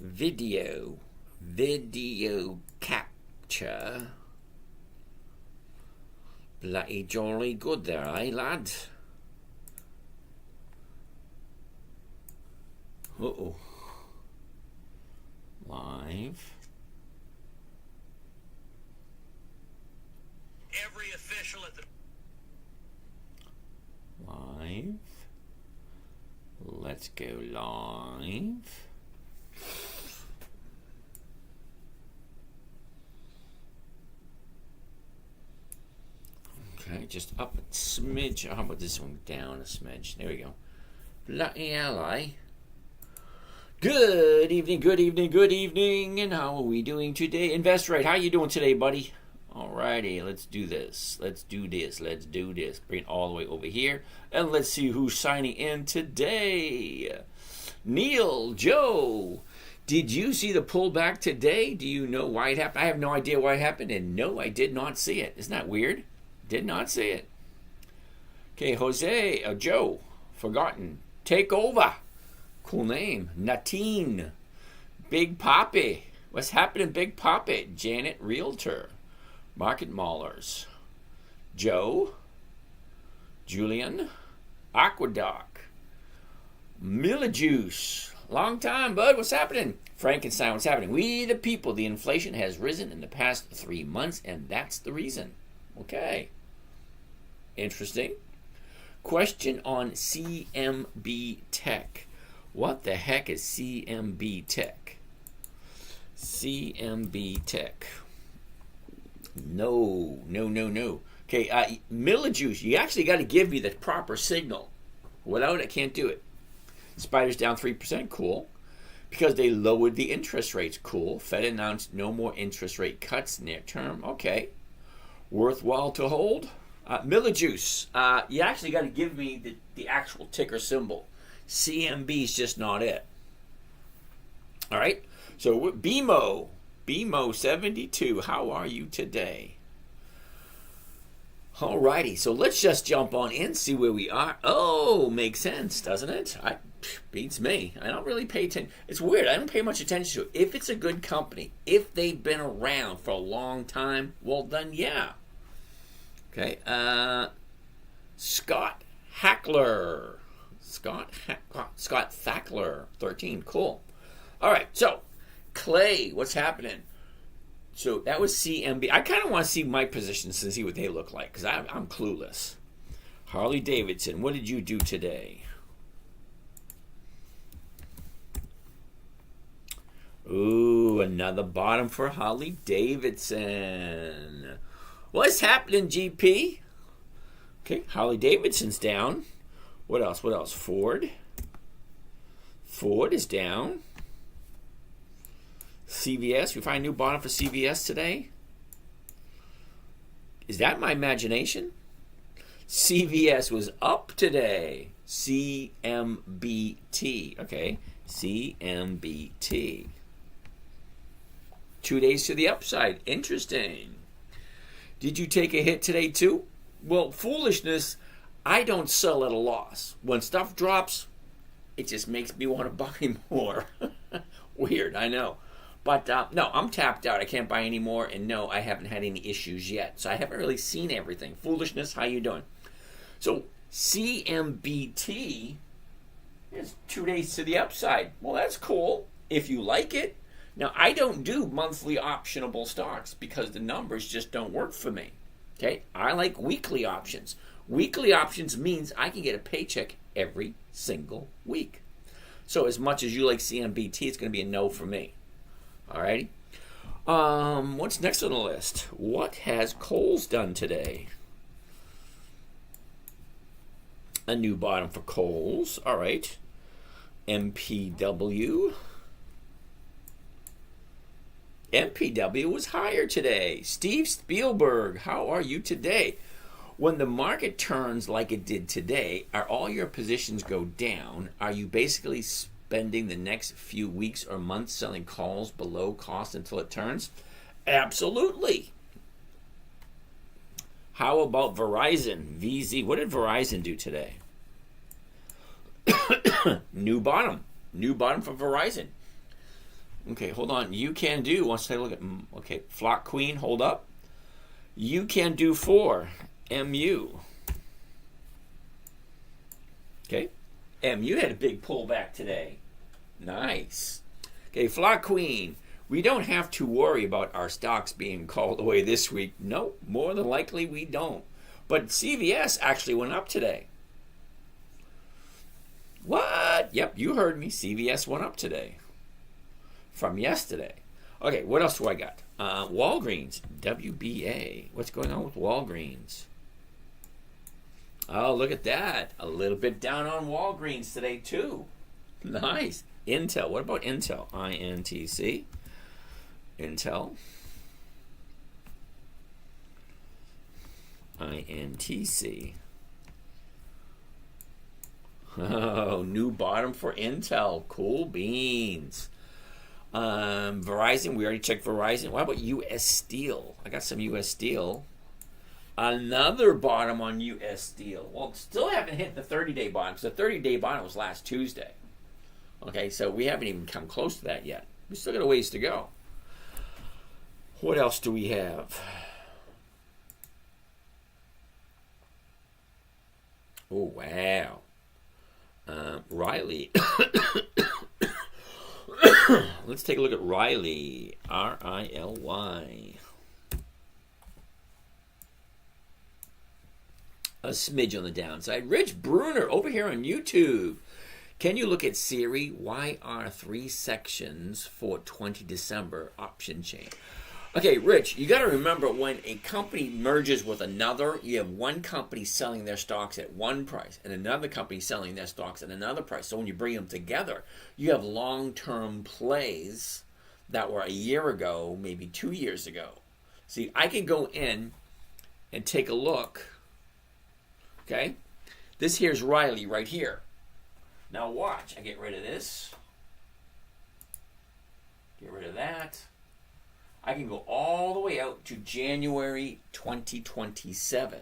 Video capture. Bloody jolly good there, eh, lad? Uh-oh. Live. Every official at the Live. Let's go live. Okay, just up a smidge. How about this one down a smidge? There we go. Bloody hell, eh? Good evening, good evening, good evening. And how are we doing today? InvestRight, how you doing today, buddy? Alrighty, let's do this. Let's do this. Bring it all the way over here. And let's see who's signing in today. Neil, Joe, did you see the pullback today? Do you know why it happened? I have no idea why it happened. And no, I did not see it. Isn't that weird? Did not see it. Okay, Jose, Joe, forgotten. Take over. Cool name. Natine. Big Poppy. What's happening, Big Poppy? Janet Realtor. Market Maulers. Joe. Julian. Aqueduct. Millijuice. Long time, bud. What's happening? Frankenstein, what's happening? We the people. The inflation has risen in the past 3 months, and that's the reason. Okay. Interesting. Question on CMB Tech. What the heck is CMB Tech? CMB Tech. No. Okay, Millijuice, you actually got to give me the proper signal. Without it, I can't do it. Spiders down 3%, cool. Because they lowered the interest rates, cool. Fed announced no more interest rate cuts near term, okay. Worthwhile to hold. Millijuice, you actually got to give me the actual ticker symbol. CMB is just not it. All right. So BMO 72. How are you today? All righty. So let's just jump on in, see where we are. Oh, makes sense, doesn't it? Beats me. I don't really pay attention. It's weird. I don't pay much attention to it. If it's a good company, if they've been around for a long time, well then, yeah. Okay. Scott Hackler. Scott Thackler, 13. Cool. All right. So, Clay, what's happening? So, that was CMB. I kind of want to see my positions and see what they look like because I'm clueless. Harley Davidson, what did you do today? Ooh, another bottom for Harley Davidson. What's happening, GP? Okay, Harley Davidson's down. What else? Ford is down. CVS, we find a new bottom for CVS today. Is that my imagination? CVS was up today. CMBT. Okay, CMBT. 2 days to the upside. Interesting. Did you take a hit today too? Well, foolishness, I don't sell at a loss. When stuff drops, it just makes me want to buy more. Weird, I know. But no, I'm tapped out. I can't buy any more. And no, I haven't had any issues yet. So I haven't really seen everything. Foolishness, how you doing? So CMBT is 2 days to the upside. Well, that's cool if you like it. Now, I don't do monthly optionable stocks because the numbers just don't work for me. Okay, I like weekly options. Weekly options means I can get a paycheck every single week. So as much as you like CMBT, it's going to be a no for me. Alrighty. What's next on the list? What has Kohl's done today? A new bottom for Kohl's. All right. MPW. MPW was higher today. Steve Spielberg, how are you today? When the market turns like it did today, are all your positions go down? Are you basically spending the next few weeks or months selling calls below cost until it turns? Absolutely. How about Verizon? VZ. What did Verizon do today? New bottom. New bottom for Verizon. Okay, hold on. You Can Do wants to take a look at. Okay, Flock Queen, hold up. You Can Do 4, MU. Okay, MU had a big pullback today. Nice. Okay, Flock Queen. We don't have to worry about our stocks being called away this week. No, more than likely we don't. But CVS actually went up today. What? Yep, you heard me. CVS went up today from yesterday. Okay, what else do I got? Walgreens, WBA. What's going on with Walgreens? Oh, look at that. A little bit down on Walgreens today, too. Nice. Intel. What about Intel? INTC. Intel. INTC. Oh, new bottom for Intel. Cool beans. Verizon, we already checked Verizon. What about US Steel? I got some US Steel. Another bottom on US Steel. Well, still haven't hit the 30-day bottom because the 30-day bottom was last Tuesday. Okay, so we haven't even come close to that yet. We still got a ways to go. What else do we have? Oh, wow. Riley. Let's take a look at Riley. RILY. A smidge on the downside. Rich Bruner over here on YouTube. Can you look at Siri? Why are 3 sections for 20 December option chain? Okay, Rich, you got to remember when a company merges with another, you have one company selling their stocks at one price and another company selling their stocks at another price. So when you bring them together, you have long-term plays that were a year ago, maybe 2 years ago. See, I can go in and take a look. Okay? This here's Riley right here. Now watch. I get rid of this. Get rid of that. I can go all the way out to January 2027.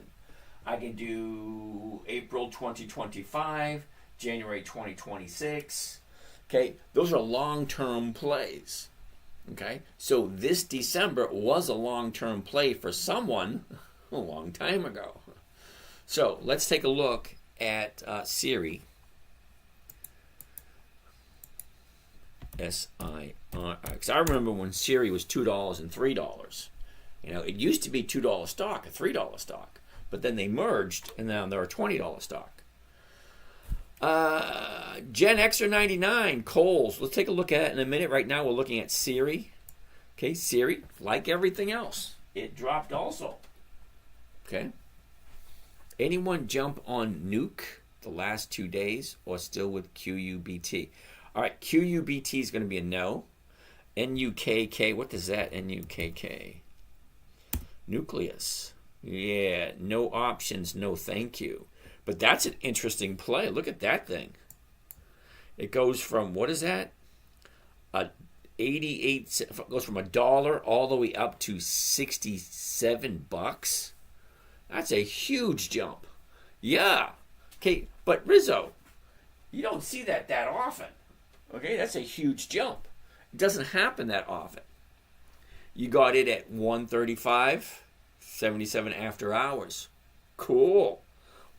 I can do April 2025, January 2026. Okay, those are long-term plays. Okay, so this December was a long-term play for someone a long time ago. So let's take a look at Siri. SIR. Because I remember when Siri was $2 and $3. You know, it used to be $2 stock, a $3 stock, but then they merged, and now they're a $20 stock. Gen Xer 99, Kohl's. Let's take a look at it in a minute. Right now, we're looking at Siri. Okay, Siri, like everything else, it dropped also. Okay. Anyone jump on Nuke the last 2 days, or still with QUBT? All right, QUBT is going to be a no. NUKK, what does that NUKK? Nucleus. Yeah, no options, no thank you. But that's an interesting play. Look at that thing. It goes from, what is that? 88, goes from $1 all the way up to $67. That's a huge jump. Yeah. Okay, but Rizzo, you don't see that often. Okay, that's a huge jump. It doesn't happen that often. You got it at 135, 77 after hours. Cool.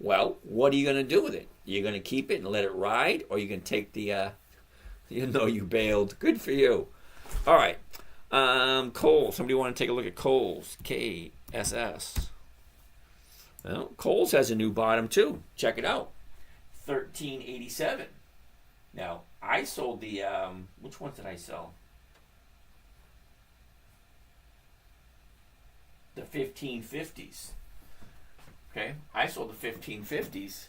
Well, what are you going to do with it? You're going to keep it and let it ride, or you're going to take the, you bailed. Good for you. All right. Kohl's. Somebody want to take a look at Kohl's? KSS. Well, Kohl's has a new bottom too. Check it out. 1387. Now, I sold the, which ones did I sell? The 1550s. Okay, I sold the 1550s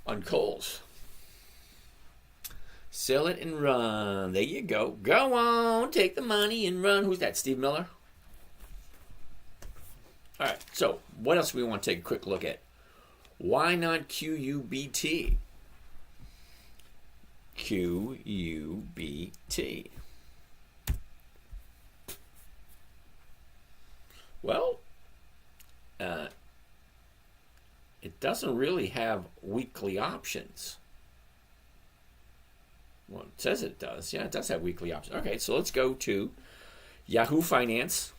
on Kohl's. Sell it and run. There you go. Go on, take the money and run. Who's that, Steve Miller? All right, so what else do we want to take a quick look at? Why not QUBT? QUBT. Well, it doesn't really have weekly options. Well, it says it does. Yeah, it does have weekly options. Okay, so let's go to Yahoo Finance.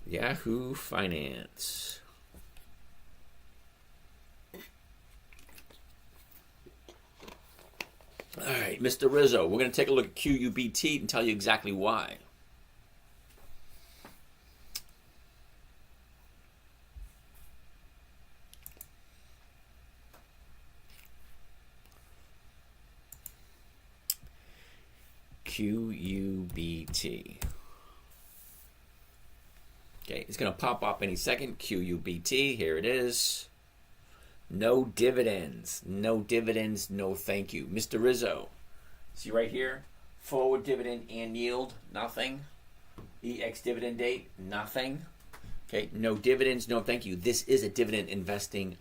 Yahoo Finance. All right, Mr. Rizzo, we're going to take a look at QUBT and tell you exactly why. QUBT. Okay, it's going to pop up any second. QUBT, here it is. No dividends. No dividends, no thank you. Mr. Rizzo, see right here? Forward dividend and yield, nothing. EX dividend date, nothing. Okay, no dividends, no thank you. This is a dividend investing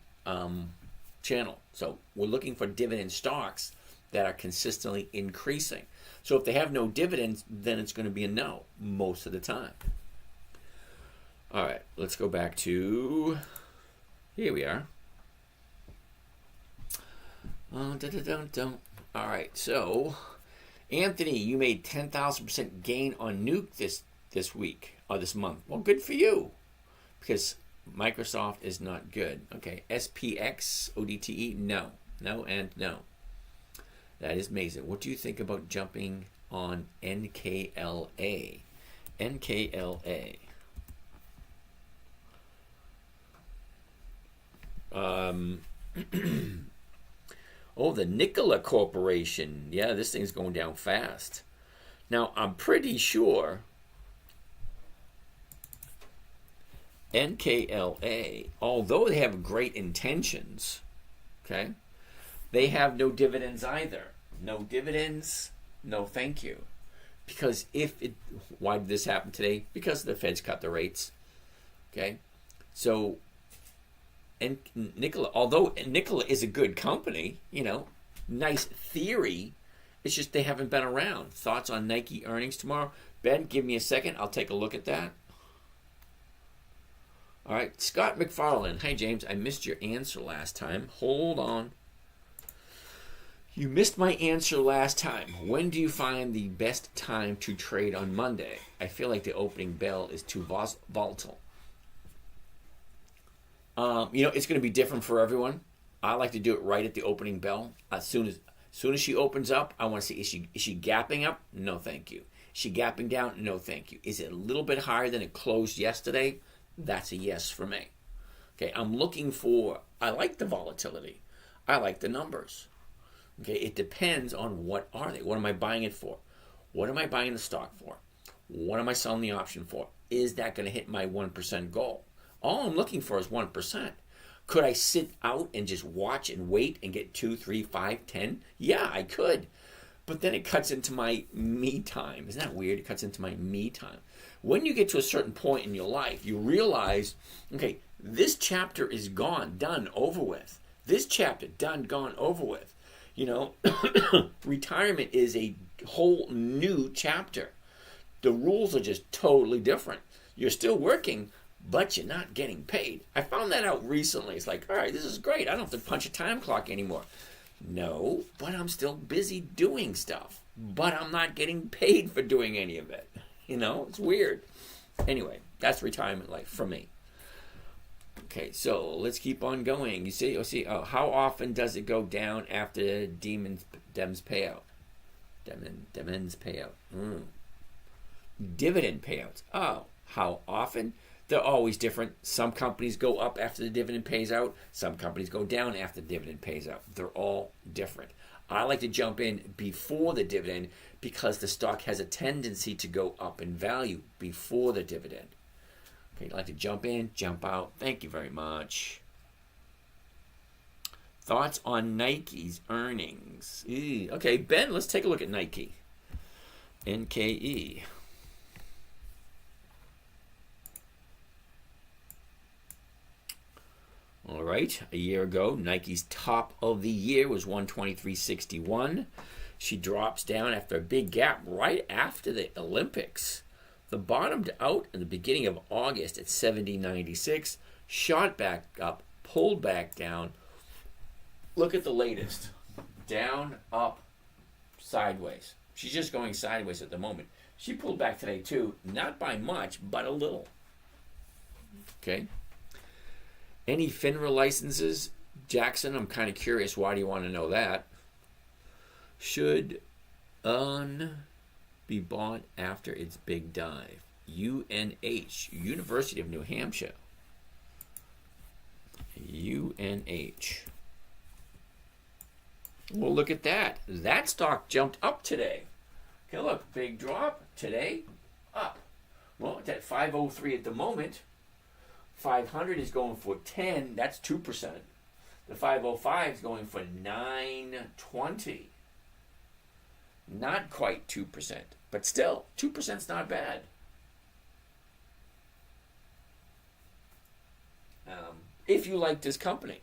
channel. So we're looking for dividend stocks that are consistently increasing. So if they have no dividends, then it's going to be a no most of the time. All right, let's go back to, here we are. All right, so Anthony, you made 10,000% gain on Nuke this week or this month. Well, good for you, because Microsoft is not good. Okay, SPX ODTE, no, no, and no. That is amazing. What do you think about jumping on NKLA? NKLA. Oh, the Nikola Corporation. Yeah, this thing's going down fast. Now, I'm pretty sure NKLA, although they have great intentions, okay, they have no dividends either. No dividends, no thank you. Because why did this happen today? Because the Feds cut the rates, okay? So, and Nikola, although Nikola is a good company, nice theory, it's just they haven't been around. Thoughts on Nike earnings tomorrow? Ben, give me a second. I'll take a look at that. All right, Scott McFarland. Hi, James. I missed your answer last time. Hold on. You missed my answer last time. When do you find the best time to trade on Monday? I feel like the opening bell is too volatile. It's going to be different for everyone. I like to do it right at the opening bell. As soon as she opens up, I want to see, is she gapping up? No, thank you. Is she gapping down? No, thank you. Is it a little bit higher than it closed yesterday? That's a yes for me. Okay, I like the volatility. I like the numbers. Okay, it depends on what are they. What am I buying it for? What am I buying the stock for? What am I selling the option for? Is that going to hit my 1% goal? All I'm looking for is 1%. Could I sit out and just watch and wait and get 2, 3, 5, 10? Yeah, I could. But then it cuts into my me time. Isn't that weird? It cuts into my me time. When you get to a certain point in your life, you realize, okay, this chapter is gone, done, over with. This chapter, done, gone, over with. Retirement is a whole new chapter. The rules are just totally different. You're still working, but you're not getting paid. I found that out recently. It's like, all right, this is great. I don't have to punch a time clock anymore. No, but I'm still busy doing stuff. But I'm not getting paid for doing any of it. It's weird. Anyway, that's retirement life for me. Okay, so let's keep on going. You see, how often does it go down after Demons payout? Demons payout. Dividend payouts. Oh, how often? They're always different. Some companies go up after the dividend pays out. Some companies go down after the dividend pays out. They're all different. I like to jump in before the dividend because the stock has a tendency to go up in value before the dividend. Okay, I like to jump in, jump out. Thank you very much. Thoughts on Nike's earnings? Okay, Ben, let's take a look at Nike. NKE. All right, a year ago, Nike's top of the year was 123.61. She drops down after a big gap right after the Olympics. The bottomed out in the beginning of August at 70.96, shot back up, pulled back down. Look at the latest. Down, up, sideways. She's just going sideways at the moment. She pulled back today too, not by much, but a little. Okay. Any FINRA licenses? Jackson, I'm kind of curious. Why do you want to know that? Should be bought after its big dive. UNH, University of New Hampshire. UNH. Well, look at that. That stock jumped up today. Okay, look, big drop today, up. Well, it's at 503 at the moment. 500 is going for 10. That's 2%. The 505 is going for 920. Not quite 2%, but still, 2% is not bad. If you like this company.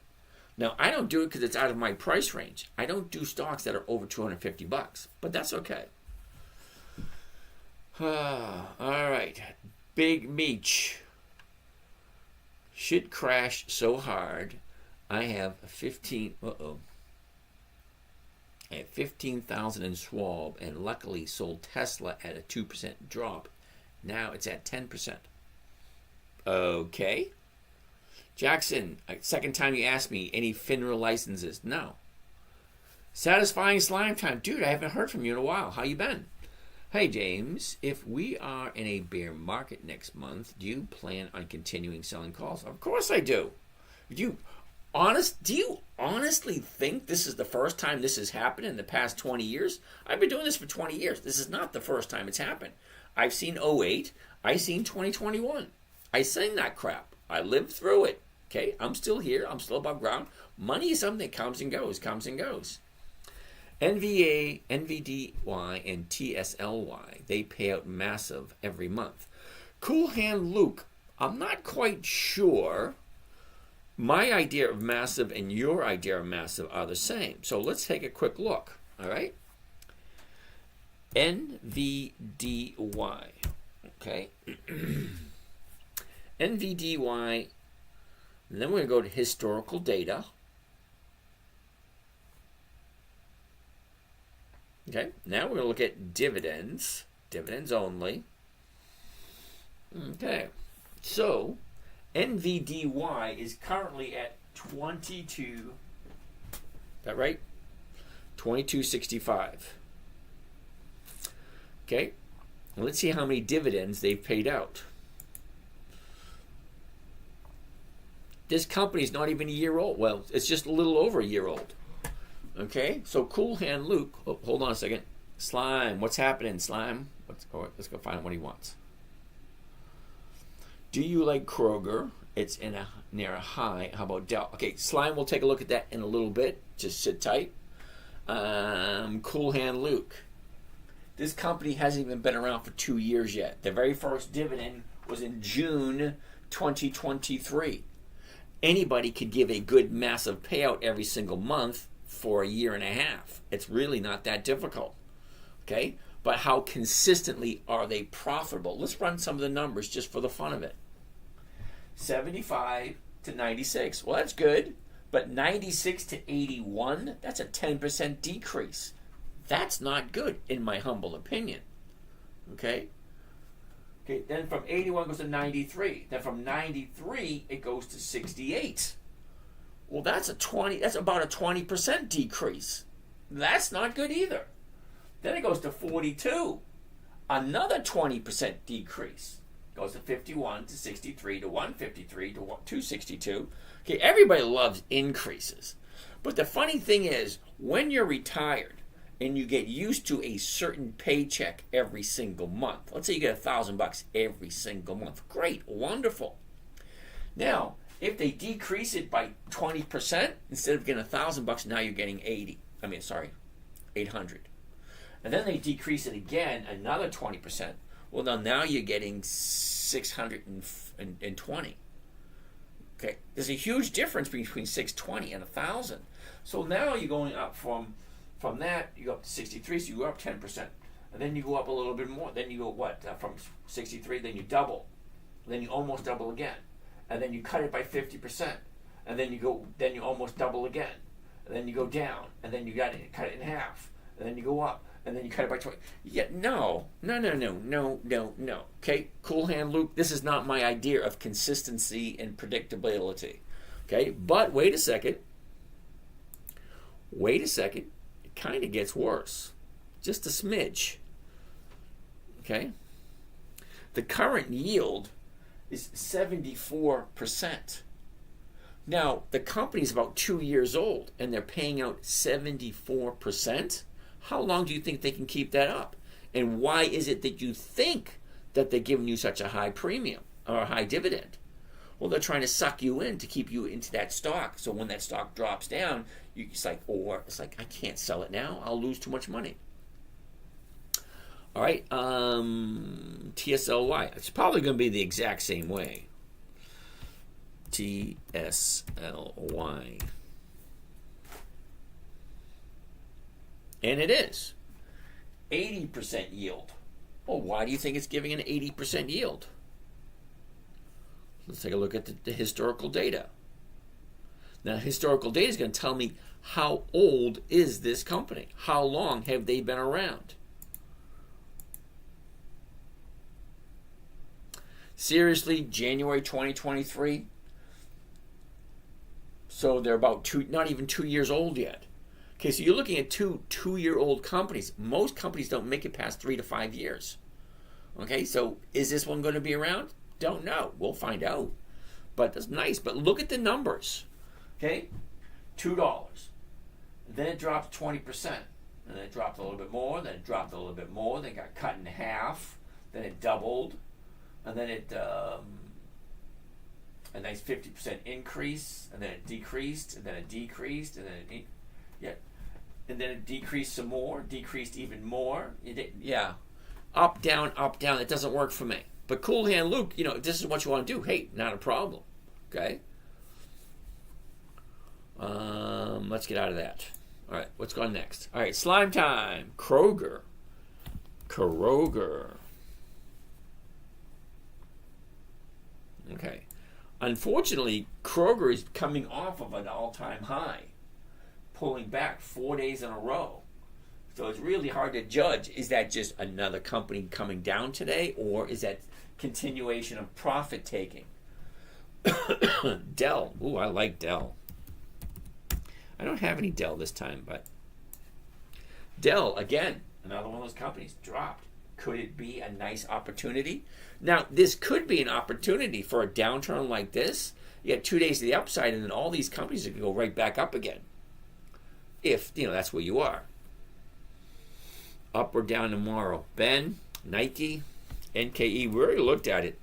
Now, I don't do it because it's out of my price range. I don't do stocks that are over $250, but that's okay. All right. Big Meech. Shit crashed so hard. I have 15,000 in Schwab, and luckily sold Tesla at a 2% drop. Now it's at 10%. Okay. Jackson, second time you asked me, any FINRA licenses? No. Satisfying Slime Time. Dude, I haven't heard from you in a while. How you been? Hey, James, if we are in a bear market next month, do you plan on continuing selling calls? Of course I do. Do you honestly think this is the first time this has happened in the past 20 years? I've been doing this for 20 years. This is not the first time it's happened. I've seen 08. I've seen 2021. I seen that crap. I lived through it. Okay, I'm still here. I'm still above ground. Money is something that comes and goes, NVA, NVDY, and TSLY, they pay out massive every month. Cool Hand Luke, I'm not quite sure. My idea of massive and your idea of massive are the same. So let's take a quick look, all right? NVDY, okay? NVDY, and then we're going to go to historical data. Okay, now we're going to look at dividends only. Okay, so NVDY is currently at 22. Is that right? 22.65. Okay, let's see how many dividends they've paid out. This company's not even a year old. Well, it's just a little over a year old. Okay, so Cool Hand Luke. Oh, hold on a second. Slime, what's happening, Slime? Let's go find what he wants. Do you like Kroger? It's near a high. How about Dell? Okay, Slime, we'll take a look at that in a little bit. Just sit tight. Cool Hand Luke. This company hasn't even been around for 2 years yet. The very first dividend was in June 2023. Anybody could give a good massive payout every single month for a year and a half. It's really not that difficult. Okay? But how consistently are they profitable? Let's run some of the numbers just for the fun of it. 75 to 96. Well, that's good. But 96 to 81, that's a 10% decrease. That's not good, in my humble opinion. Okay? Okay, then from 81 goes to 93. Then from 93 it goes to 68. Well, that's about a 20% decrease. That's not good either. Then it goes to 42. Another 20% decrease. Goes to 51 to 63 to 153 to 262. Okay, everybody loves increases. But the funny thing is, when you're retired and you get used to a certain paycheck every single month, let's say you get $1,000 every single month. Great, wonderful. Now, if they decrease it by 20%, instead of getting $1,000, now you're getting 800. And then they decrease it again, another 20%. Well, now you're getting 620. Okay, there's a huge difference between 620 and 1,000. So now you're going up from that, you go up to 63, so you go up 10%. and then you go up a little bit more. Then you go what from 63? Then you double, then you almost double again, and then you cut it by 50%, and then you almost double again, and then you go down, and then you got to cut it in half, and then you go up, and then you cut it by 20. Yeah, no. Okay, Cool Hand Luke, this is not my idea of consistency and predictability. Okay, but wait a second. It kind of gets worse. Just a smidge. Okay? The current yield is 74%. Now, the company's about 2 years old, and they're paying out 74%. How long do you think they can keep that up? And why is it that you think that they're giving you such a high premium or a high dividend? Well, they're trying to suck you in to keep you into that stock. So when that stock drops down, it's like, I can't sell it now. I'll lose too much money. All right, TSLY. It's probably going to be the exact same way. TSLY. And it is 80% yield. Well, why do you think it's giving an 80% yield? Let's take a look at the historical data. Now, historical data is going to tell me how old is this company? How long have they been around? Seriously, January 2023. So they're about not even 2 years old yet. Okay, so you're looking at two-year-old companies. Most companies don't make it past 3 to 5 years. Okay, so is this one going to be around? Don't know. We'll find out. But that's nice. But look at the numbers. Okay, $2. Then it dropped 20%. And then it dropped a little bit more. Then it dropped a little bit more. Then it got cut in half. Then it doubled. And then it a nice 50% increase. And then it decreased. And then it decreased. And then and then it decreased some more. Decreased even more. Up, down, up, down. It doesn't work for me. But Cool Hand Luke, if this is what you want to do, hey, not a problem. Okay? Let's get out of that. All right, what's going next? All right, slime time. Kroger. Okay. Unfortunately, Kroger is coming off of an all-time high, pulling back 4 days in a row. So it's really hard to judge. Is that just another company coming down today, or is that continuation of profit taking? Dell. Ooh, I like Dell. I don't have any Dell this time, but Dell, again, another one of those companies, dropped. Could it be a nice opportunity? Now, this could be an opportunity for a downturn like this. You get 2 days to the upside, and then all these companies are going to go right back up again. If, that's where you are. Up or down tomorrow. Ben, Nike, NKE, we already looked at it.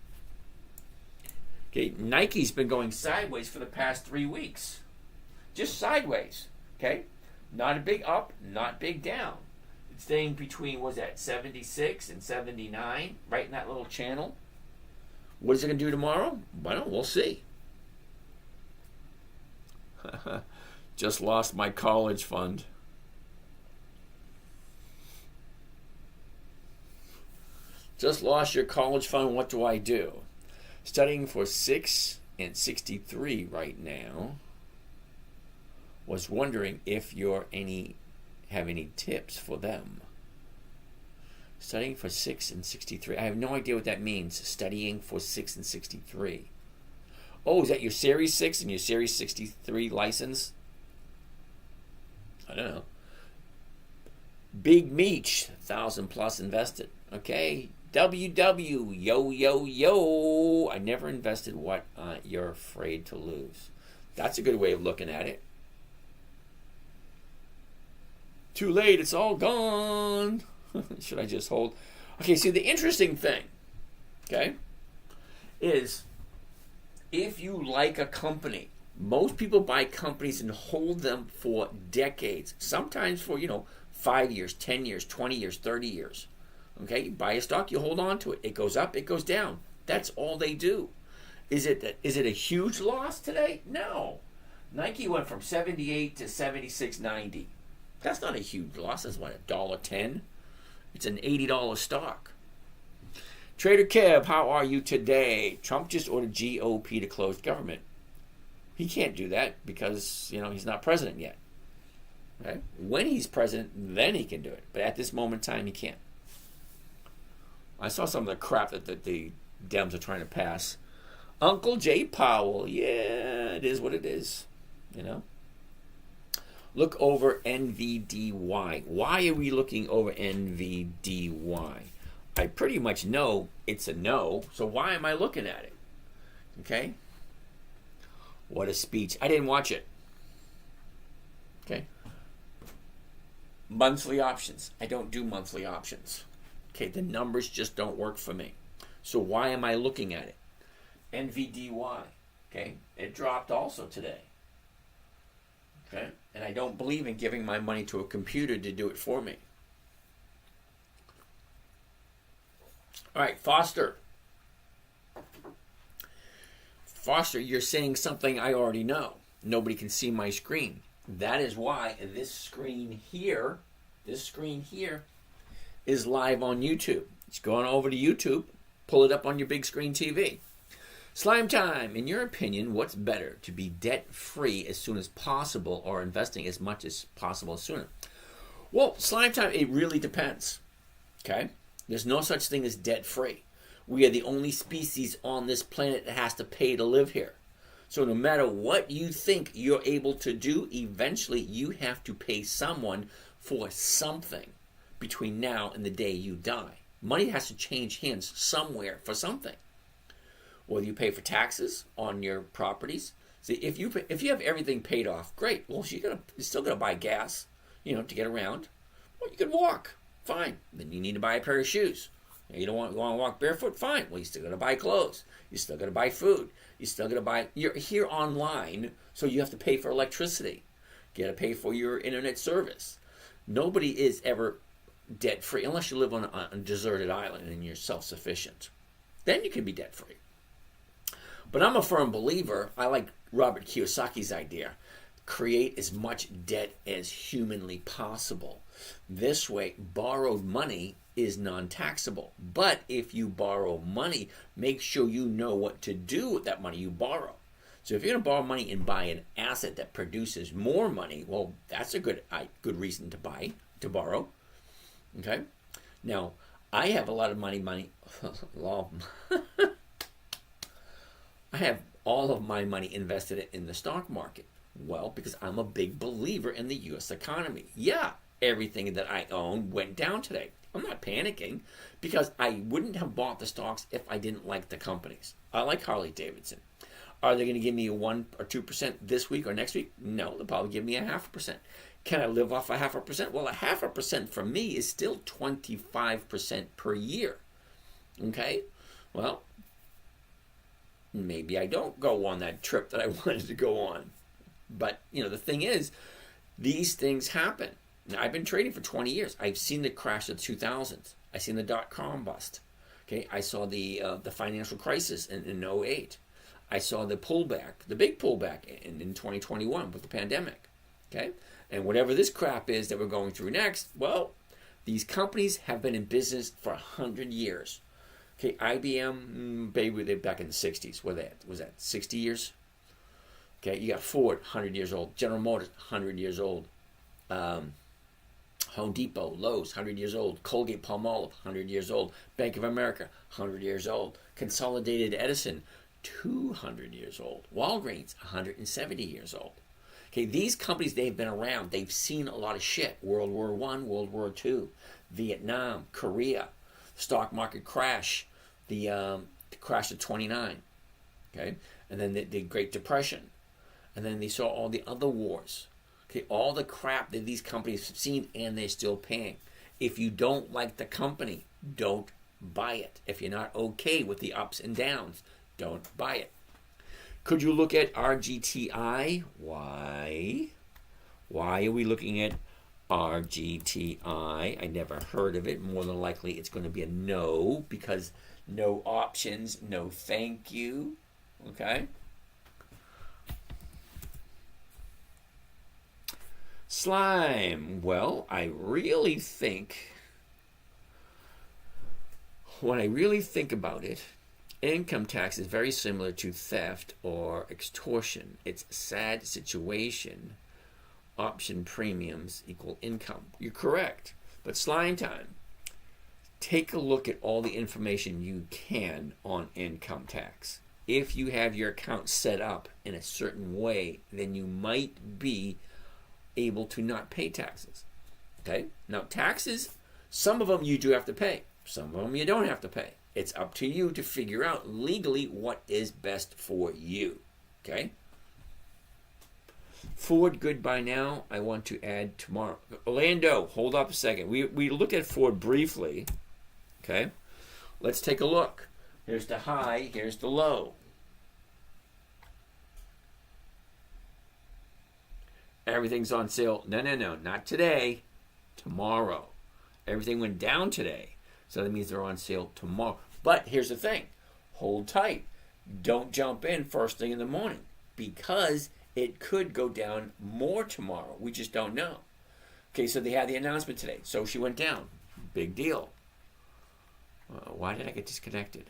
Okay, Nike's been going sideways for the past 3 weeks. Just sideways. Okay? Not a big up, not big down. It's staying between, 76 and 79, right in that little channel. What is it going to do tomorrow? Well, we'll see. Just lost my college fund. Just lost your college fund. What do I do? Studying for 6 and 63 right now. Was wondering if you're have any tips for them. Studying for 6 and 63. I have no idea what that means. Studying for 6 and 63. Oh, is that your Series 6 and your Series 63 license? I don't know. Big Meech, 1,000 plus invested. Okay. WW, yo. I never invested what you're afraid to lose. That's a good way of looking at it. Too late, it's all gone. Should I just hold? Okay, see, the interesting thing, okay, is if you like a company, most people buy companies and hold them for decades, sometimes for, 5 years, 10 years, 20 years, 30 years. Okay, you buy a stock, you hold on to it. It goes up, it goes down. That's all they do. Is it a huge loss today? No. Nike went from 78 to 76.90. That's not a huge loss. That's what, $1.10? It's an $80 stock. Trader Kev, how are you today? Trump just ordered GOP to close government. He can't do that because, he's not president yet. Okay? When he's president, then he can do it. But at this moment in time, he can't. I saw some of the crap that the Dems are trying to pass. Uncle Jay Powell, yeah, it is what it is. Look over NVDY. Why are we looking over NVDY? I pretty much know it's a no, so why am I looking at it? Okay? What a speech. I didn't watch it. Okay? Monthly options. I don't do monthly options. Okay, the numbers just don't work for me. So why am I looking at it? NVDY. Okay? It dropped also today. Okay? And I don't believe in giving my money to a computer to do it for me. All right, Foster. Foster, you're saying something I already know. Nobody can see my screen. That is why this screen here is live on YouTube. It's going over to YouTube. Pull it up on your big screen TV. Slime time. In your opinion, what's better, to be debt-free as soon as possible or investing as much as possible sooner? Well, slime time, it really depends. Okay? There's no such thing as debt-free. We are the only species on this planet that has to pay to live here. So no matter what you think you're able to do, eventually you have to pay someone for something between now and the day you die. Money has to change hands somewhere for something. Whether you pay for taxes on your properties. See, if you have everything paid off, great. Well, you're still gonna buy gas, to get around. Well, you can walk, fine. Then you need to buy a pair of shoes. You don't want to walk barefoot, fine. Well, you still gotta buy clothes. You still gotta buy food. You still gotta buy. You're here online, so you have to pay for electricity. You gotta pay for your internet service. Nobody is ever debt free unless you live on a deserted island and you're self-sufficient. Then you can be debt free. But I'm a firm believer, I like Robert Kiyosaki's idea, create as much debt as humanly possible. This way, borrowed money is non-taxable. But if you borrow money, make sure you know what to do with that money you borrow. So if you're going to borrow money and buy an asset that produces more money, well, that's a good reason to borrow. Okay? Now, I have a lot of money. I have all of my money invested in the stock market. Well, because I'm a big believer in the U.S. economy. Yeah, everything that I own went down today. I'm not panicking because I wouldn't have bought the stocks if I didn't like the companies. I like Harley Davidson. Are they going to give me a 1 or 2% this week or next week? No, they'll probably give me a 0.5%. Can I live off a 0.5%? Well, a 0.5% for me is still 25% per year. Okay? Well, maybe I don't go on that trip that I wanted to go on. But, the thing is, these things happen. Now, I've been trading for 20 years. I've seen the crash of the 2000s. I've seen the dot-com bust. Okay, I saw the financial crisis in 08. I saw the pullback, the big pullback in 2021 with the pandemic. Okay, and whatever this crap is that we're going through next, well, these companies have been in business for 100 years. Okay, IBM, baby, they're back in the 60s. Was that 60 years? Okay, you got Ford, 100 years old. General Motors, 100 years old. Home Depot, Lowe's, 100 years old. Colgate-Palmolive, 100 years old. Bank of America, 100 years old. Consolidated Edison, 200 years old. Walgreens, 170 years old. Okay, these companies, they've been around. They've seen a lot of shit. World War I, World War II, Vietnam, Korea, stock market crash, the crash of 29. Okay, and then the Great Depression. And then they saw all the other wars. Okay, all the crap that these companies have seen, and they're still paying. If you don't like the company, don't buy it. If you're not okay with the ups and downs, don't buy it. Could you look at RGTI? Why? Why are we looking at RGTI? I never heard of it. More than likely it's going to be a no, because no options, no thank you. Okay? Slime. Well, I really think when I really think about it, income tax is very similar to theft or extortion. It's a sad situation. Option premiums equal income. You're correct. But slime time. Take a look at all the information you can on income tax. If you have your account set up in a certain way, then you might be able to not pay taxes. Okay? Now, taxes, some of them you do have to pay. Some of them you don't have to pay. It's up to you to figure out legally what is best for you. Okay? Ford good by now. I want to add tomorrow. Orlando, hold up a second. We looked at Ford briefly. Okay? Let's take a look. Here's the high. Here's the low. Everything's on sale. No, not today. Tomorrow. Everything went down today. So that means they're on sale tomorrow. But here's the thing. Hold tight. Don't jump in first thing in the morning because it could go down more tomorrow. We just don't know. Okay, so they had the announcement today. So she went down. Big deal. Why did I get disconnected?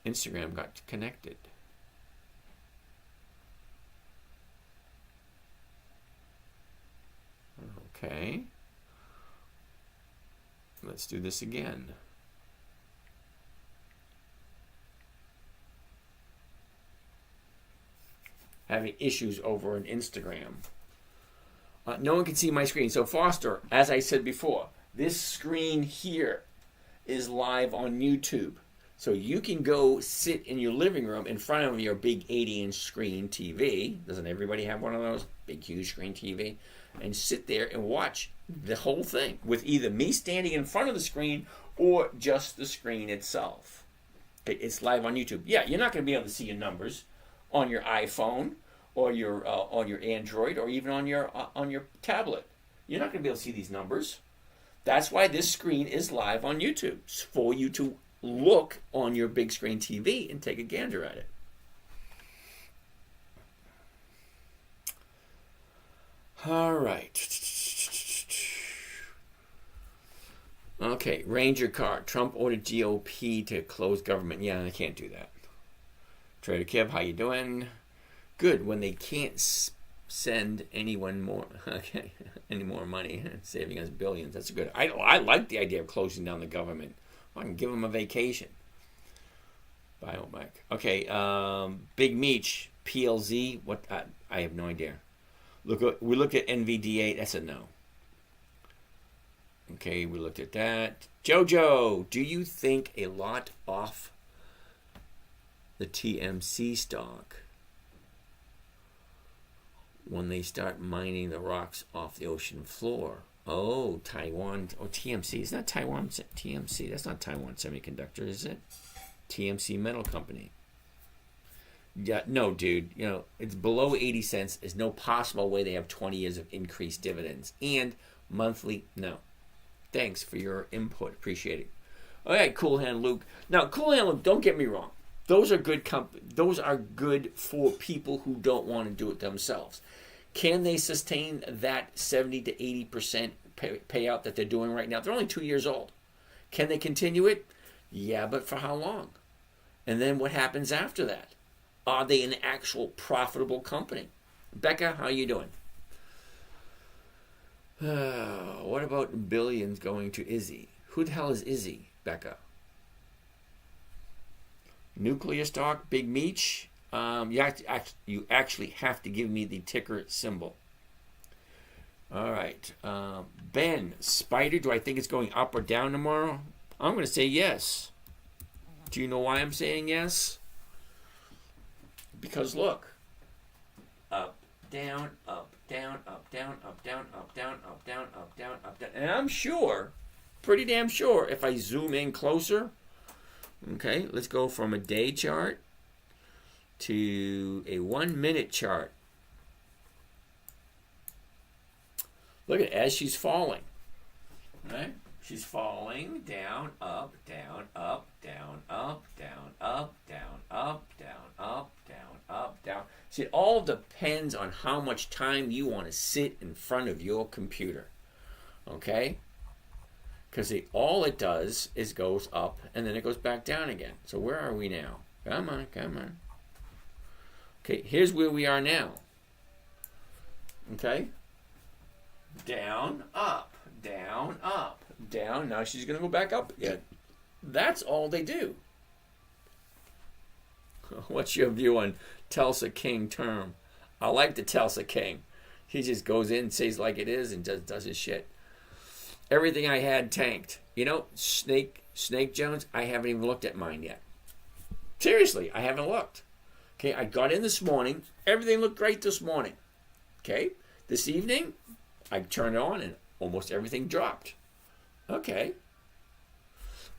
Instagram got connected. Okay. Let's do this again. Having issues over on Instagram. No one can see my screen. So Foster, as I said before, this screen here is live on YouTube. So you can go sit in your living room in front of your big 80-inch screen TV. Doesn't everybody have one of those? Big, huge screen TV. And sit there and watch the whole thing with either me standing in front of the screen or just the screen itself. Okay, it's live on YouTube. Yeah, you're not going to be able to see your numbers on your iPhone or your on your Android or even on your tablet. You're not going to be able to see these numbers. That's why this screen is live on YouTube, for you to look on your big screen TV and take a gander at it. All right. Okay, Ranger car. Trump ordered GOP to close government. Yeah, I can't do that. Trader Kev, how you doing? Good. When they can't send anyone more, okay, any more money, saving us billions. That's good. I like the idea of closing down the government. I can give them a vacation. Bye, Mike. Okay, Big Meech, PLZ. What? I have no idea. We looked at NVDA. That's a no. Okay, we looked at that. Jojo, do you think a lot off the TMC stock when they start mining the rocks off the ocean floor? Oh, Taiwan. Oh, TMC. It's not Taiwan. TMC. That's not Taiwan Semiconductor, is it? TMC Metal Company. Yeah, no, dude. You know, it's below 80 cents. There's no possible way they have 20 years of increased dividends. And monthly, no. Thanks for your input. Appreciate it. All right, Cool Hand Luke. Now, Cool Hand Luke, don't get me wrong. Those are good those are good for people who don't want to do it themselves. Can they sustain that 70 to 80% payout that they're doing right now? They're only 2 years old. Can they continue it? Yeah, but for how long? And then what happens after that? Are they an actual profitable company? Becca, how you doing? What about billions going to Izzy? Who the hell is Izzy, Becca? Nuclear stock, Big Meech. You actually have to give me the ticker symbol. All right. Ben, Spider, do I think it's going up or down tomorrow? I'm going to say yes. Do you know why I'm saying yes? Because look. Up, down, up, down, up, down, up, down, up, down, up, down, up, down, up, down. And I'm sure, pretty damn sure, if I zoom in closer, okay, let's go from a day chart to a 1 minute chart. Look at it, as she's falling. Right? She's falling down, up, down, up, down, up, down, up, down, up, down, up, down, up, down. See, it all depends on how much time you want to sit in front of your computer. Okay? Because all it does is goes up and then it goes back down again. So where are we now? Come on, come on. Okay, here's where we are now. Okay? Down, up, down, up, down. Now she's going to go back up again. That's all they do. What's your view on Tulsa King term? I like the Tulsa King. He just goes in, says like it is, and just does his shit. Everything I had tanked. You know, Snake Jones, I haven't even looked at mine yet. Seriously, I haven't looked. Okay, I got in this morning. Everything looked great this morning. Okay, this evening, I turned it on and almost everything dropped. Okay.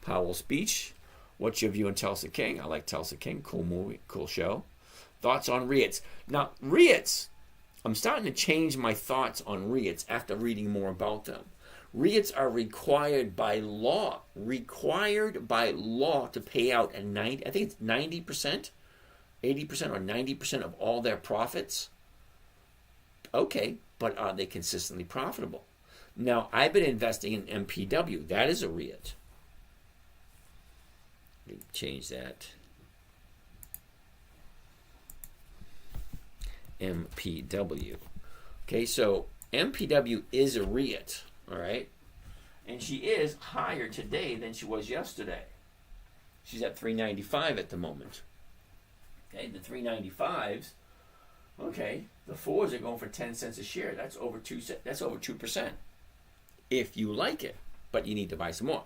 Powell's Beach. What's your view on Tulsa King? I like Tulsa King. Cool movie, cool show. Thoughts on REITs. Now, REITs, I'm starting to change my thoughts on REITs after reading more about them. REITs are required by law to pay out I think it's 90%, 80% or 90% of all their profits. Okay, but are they consistently profitable? Now, I've been investing in MPW. That is a REIT. Let me change that. MPW. Okay, so MPW is a REIT, all right? And she is higher today than she was yesterday. She's at 395 at the moment. Okay, the 395s, okay, the 4s are going for 10 cents a share. That's over 2%. If you like it, but you need to buy some more.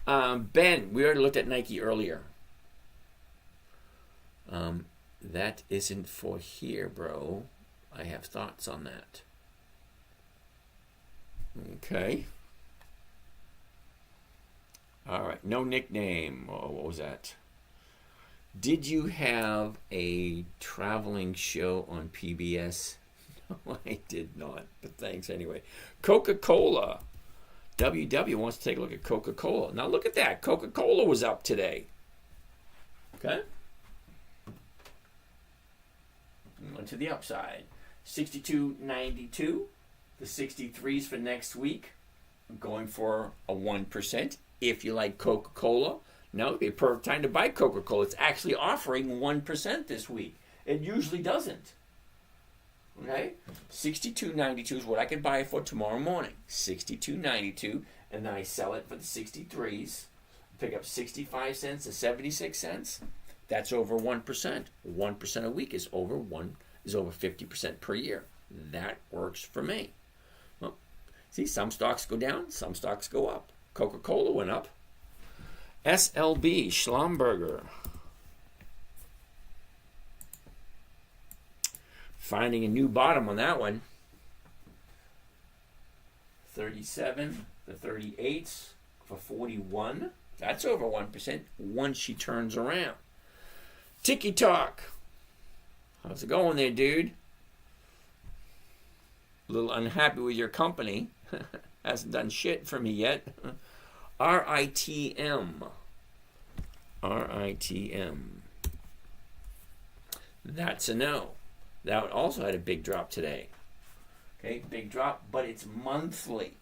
Ben, we already looked at Nike earlier. That isn't for here, bro. I have thoughts on that. Okay. All right. No nickname. Oh, what was that? Did you have a traveling show on PBS? No, I did not. But thanks anyway. Coca-Cola. WW wants to take a look at Coca-Cola. Now look at that. Coca-Cola was up today. Okay. Went to the upside. 62.92. The 63s for next week. Going for a 1%. If you like Coca-Cola. Now would be a perfect time to buy Coca-Cola. It's actually offering 1% this week. It usually doesn't. Okay? 62.92 is what I could buy it for tomorrow morning. 62.92, and then I sell it for the 63s. Pick up 65 cents to 76 cents. That's over 1%. 1% a week is over 50% per year. That works for me. Well, see, some stocks go down, some stocks go up. Coca-Cola went up. SLB, Schlumberger. Finding a new bottom on that one. 37, the 38s for 41. That's over 1% once she turns around. Tiki Talk. How's it going there, dude? A little unhappy with your company. Hasn't done shit for me yet. RITM. RITM. That's a no. That also had a big drop today. Okay, big drop, but it's monthly.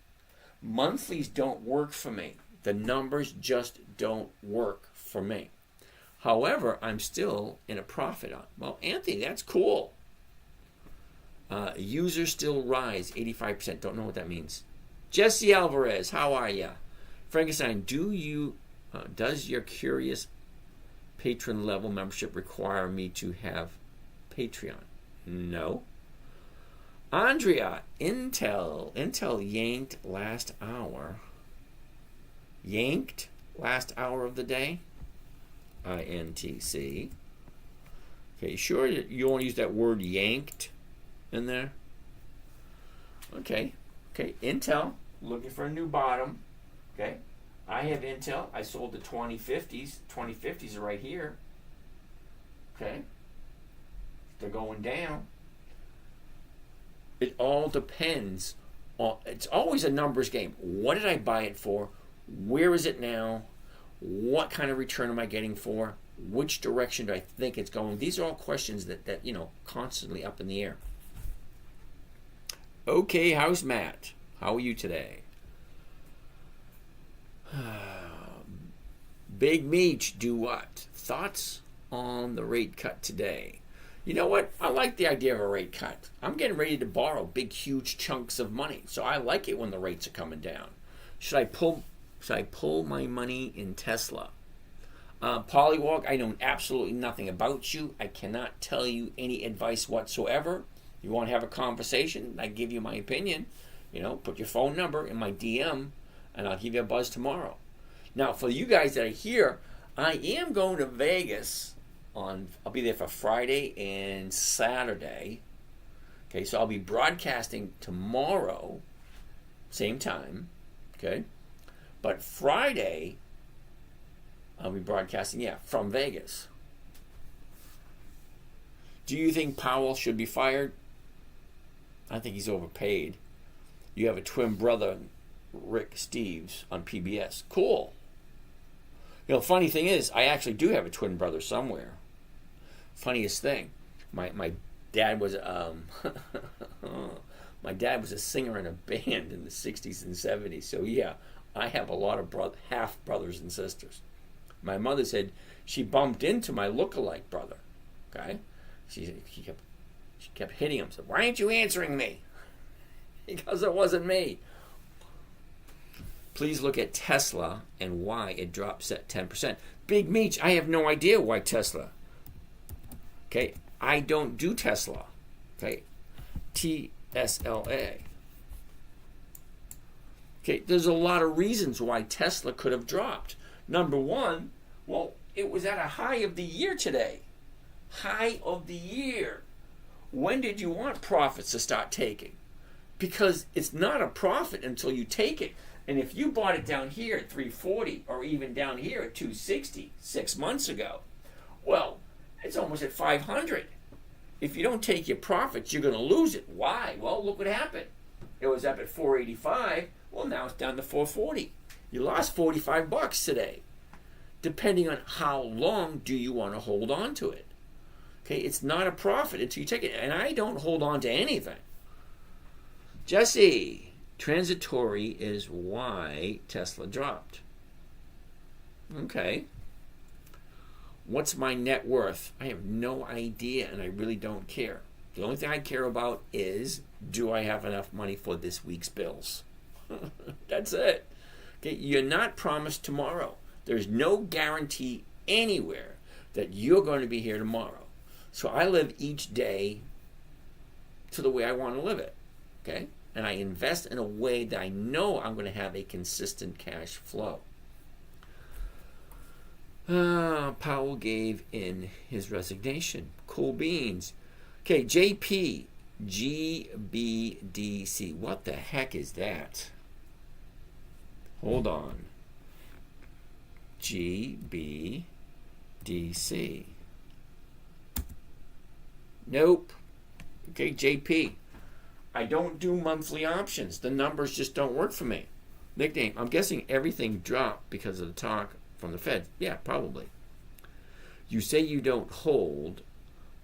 Monthlies don't work for me. The numbers just don't work for me. However, I'm still in a profit on. Well, Anthony, that's cool. Users still rise, 85%. Don't know what that means. Jesse Alvarez, how are ya? Frankenstein, does your curious patron level membership require me to have Patreon? No. Andrea, Intel yanked last hour. Yanked last hour of the day. INTC. Okay, sure you want to use that word yanked in there? Okay, Intel, looking for a new bottom. Okay, I have Intel. I sold the 2050s. 2050s are right here. Okay, they're going down. It all depends on, it's always a numbers game. What did I buy it for? Where is it now? What kind of return am I getting for? Which direction do I think it's going? These are all questions that constantly up in the air. Okay, how's Matt? How are you today? Big Meech, do what? Thoughts on the rate cut today? You know what? I like the idea of a rate cut. I'm getting ready to borrow big, huge chunks of money, so I like it when the rates are coming down. Should I pull my money in Tesla? Polywalk, I know absolutely nothing about you. I cannot tell you any advice whatsoever. You want to have a conversation? I give you my opinion. Put your phone number in my DM, and I'll give you a buzz tomorrow. Now, for you guys that are here, I am going to Vegas I'll be there for Friday and Saturday. Okay, so I'll be broadcasting tomorrow, same time. Okay, but Friday, I'll be broadcasting, from Vegas. Do you think Powell should be fired? I think he's overpaid. You have a twin brother, Rick Steves, on PBS. Cool. Funny thing is, I actually do have a twin brother somewhere. Funniest thing, my dad was my dad was a singer in a band in the 60s and 70s. So yeah, I have a lot of half brothers and sisters. My mother said she bumped into my look-alike brother. Okay, she kept hitting him. Said, "Why aren't you answering me?" Because it wasn't me. Please look at Tesla and why it drops at 10%. Big Meech, I have no idea why Tesla. Okay, I don't do Tesla. Okay, TSLA. Okay, there's a lot of reasons why Tesla could have dropped. Number one, well, it was at a high of the year today. High of the year. When did you want profits to start taking? Because it's not a profit until you take it. And if you bought it down here at 340 or even down here at 260 6 months ago, well, it's almost at 500. If you don't take your profits, you're going to lose it. Why? Well, look what happened. It was up at 485. Well, now it's down to 440. You lost $45 today. Depending on how long do you want to hold on to it. Okay, it's not a profit until you take it. And I don't hold on to anything. Jesse, transitory is why Tesla dropped. Okay. What's my net worth? I have no idea, and I really don't care. The only thing I care about is, do I have enough money for this week's bills? That's it. Okay, you're not promised tomorrow. There's no guarantee anywhere that you're going to be here tomorrow. So I live each day to the way I want to live it. Okay? And I invest in a way that I know I'm going to have a consistent cash flow. Powell gave in his resignation. Cool beans. Okay, JP, GBDC. What the heck is that? Hold on. GBDC. Nope. Okay, JP. I don't do monthly options. The numbers just don't work for me. Nickname. I'm guessing everything dropped because of the talk from the Fed. Yeah, probably. You say you don't hold,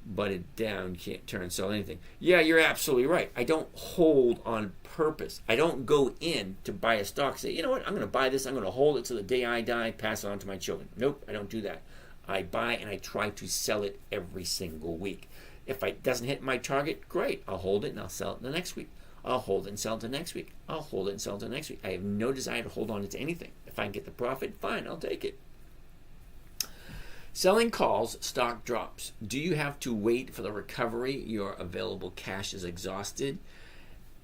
but it down, you can't turn and sell anything. Yeah, you're absolutely right. I don't hold on purpose. I don't go in to buy a stock, say, you know what, I'm going to buy this, I'm going to hold it till the day I die, pass it on to my children. Nope, I don't do that. I buy and I try to sell it every single week. If it doesn't hit my target, great. I'll hold it and I'll sell it the next week. I'll hold it and sell it the next week. I'll hold it and sell it the next week. I have no desire to hold on to anything. If I can get the profit, fine, I'll take it. Selling calls, stock drops. Do you have to wait for the recovery? Your available cash is exhausted.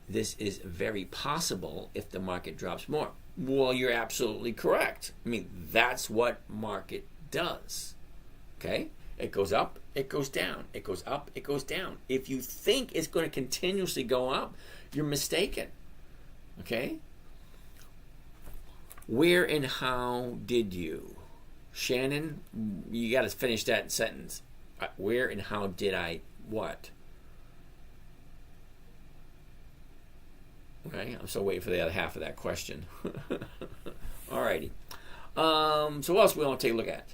This is very possible if the market drops more. Well, you're absolutely correct. I mean, that's what market does. Okay? It goes up, it goes down. It goes up, it goes down. If you think it's going to continuously go up, you're mistaken. Okay? Where and how did you? Shannon, you got to finish that sentence. Where and how did I what? Okay, I'm still waiting for the other half of that question. Alrighty. So what else we want to take a look at?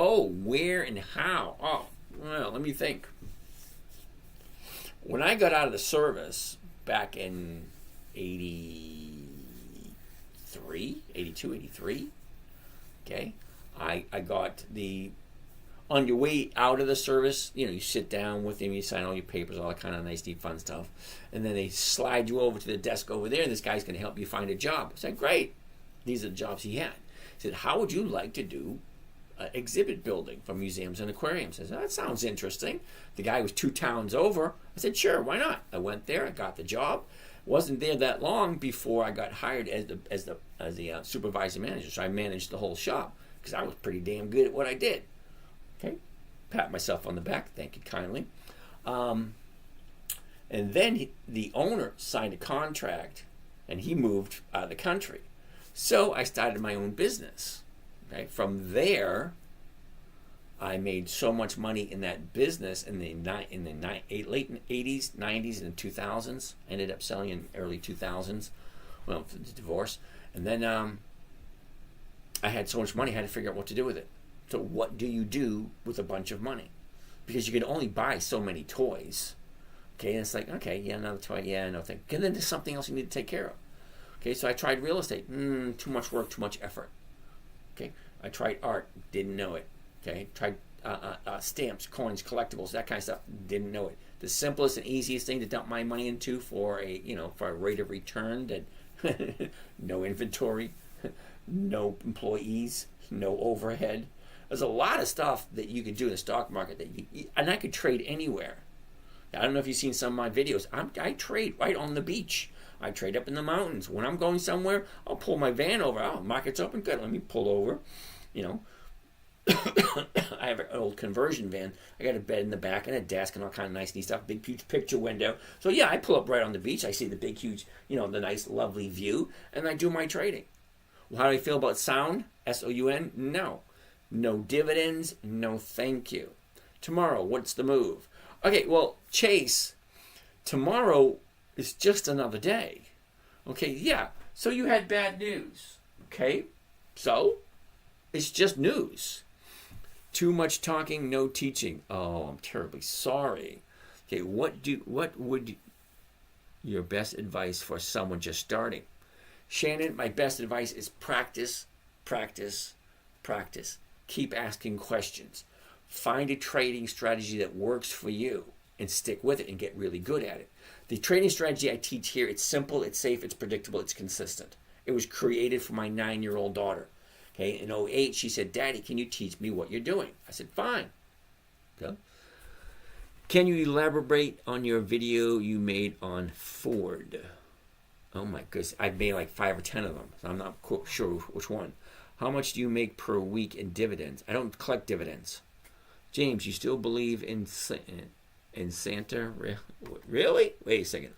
Where and how? Oh, well, let me think. When I got out of the service back in 83, 83, 82, 83. Okay. I got on your way out of the service, you sit down with him, you sign all your papers, all that kind of nice, deep, fun stuff. And then they slide you over to the desk over there, and this guy's going to help you find a job. I said, great. These are the jobs he had. He said, how would you like to do exhibit building for museums and aquariums? I said, that sounds interesting. The guy was 2 towns over. I said, sure, why not? I went there, I got the job. Wasn't there that long before I got hired as the supervisor manager. So I managed the whole shop because I was pretty damn good at what I did. Okay, pat myself on the back. Thank you kindly. And then the owner signed a contract, and he moved out of the country. So I started my own business. Okay, from there, I made so much money in that business in the late 80s, 90s, and 2000s. I ended up selling in early 2000s. Well, the divorce, and then I had so much money, I had to figure out what to do with it. So what do you do with a bunch of money? Because you can only buy so many toys. Okay, and it's like, okay, yeah, another toy, yeah, no thing. And then there's something else you need to take care of. Okay, so I tried real estate. Too much work, too much effort. Okay, I tried art, didn't know it. Okay, tried stamps, coins, collectibles, that kind of stuff, didn't know it. The simplest and easiest thing to dump my money into for a rate of return that no inventory, no employees, no overhead. There's a lot of stuff that you can do in the stock market and I could trade anywhere. I don't know if you've seen some of my videos. I trade right on the beach. I trade up in the mountains. When I'm going somewhere, I'll pull my van over. Oh, market's open, good. Let me pull over. I have an old conversion van. I got a bed in the back and a desk and all kind of nice neat stuff. Big huge picture window. So yeah, I pull up right on the beach. I see the big huge, the nice lovely view, and I do my trading. Well, how do I feel about sound? SOUN? No. No dividends, no thank you. Tomorrow, what's the move? Okay, well, Chase, tomorrow is just another day. Okay, yeah, so you had bad news. Okay, so it's just news. Too much talking, no teaching. Oh, I'm terribly sorry. Okay, what would your best advice for someone just starting? Shannon, my best advice is practice, practice, practice. Keep asking questions. Find a trading strategy that works for you and stick with it and get really good at it. The trading strategy I teach here, it's simple, it's safe, it's predictable, it's consistent. It was created for my 9-year-old daughter. Okay, in 2008, she said, Daddy, can you teach me what you're doing? I said, fine. Okay. Can you elaborate on your video you made on Ford? Oh my goodness, I've made like 5 or 10 of them, so I'm not sure which one. How much do you make per week in dividends? I don't collect dividends. James, you still believe in Santa? Really? Wait a second.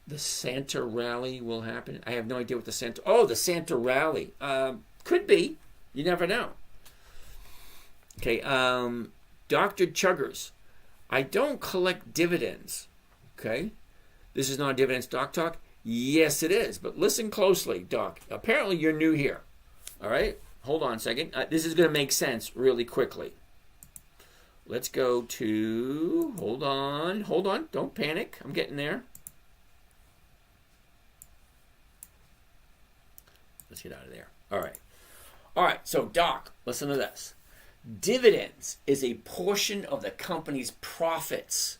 The Santa rally will happen? I have no idea what the Santa... Oh, the Santa rally. Could be. You never know. Okay, Dr. Chuggers. I don't collect dividends. Okay? This is not a dividend stock talk. Yes, it is. But listen closely, Doc. Apparently, you're new here. All right? Hold on a second. This is going to make sense really quickly. Let's go to... Hold on. Don't panic. I'm getting there. Let's get out of there. All right. So, Doc, listen to this. Dividends is a portion of the company's profits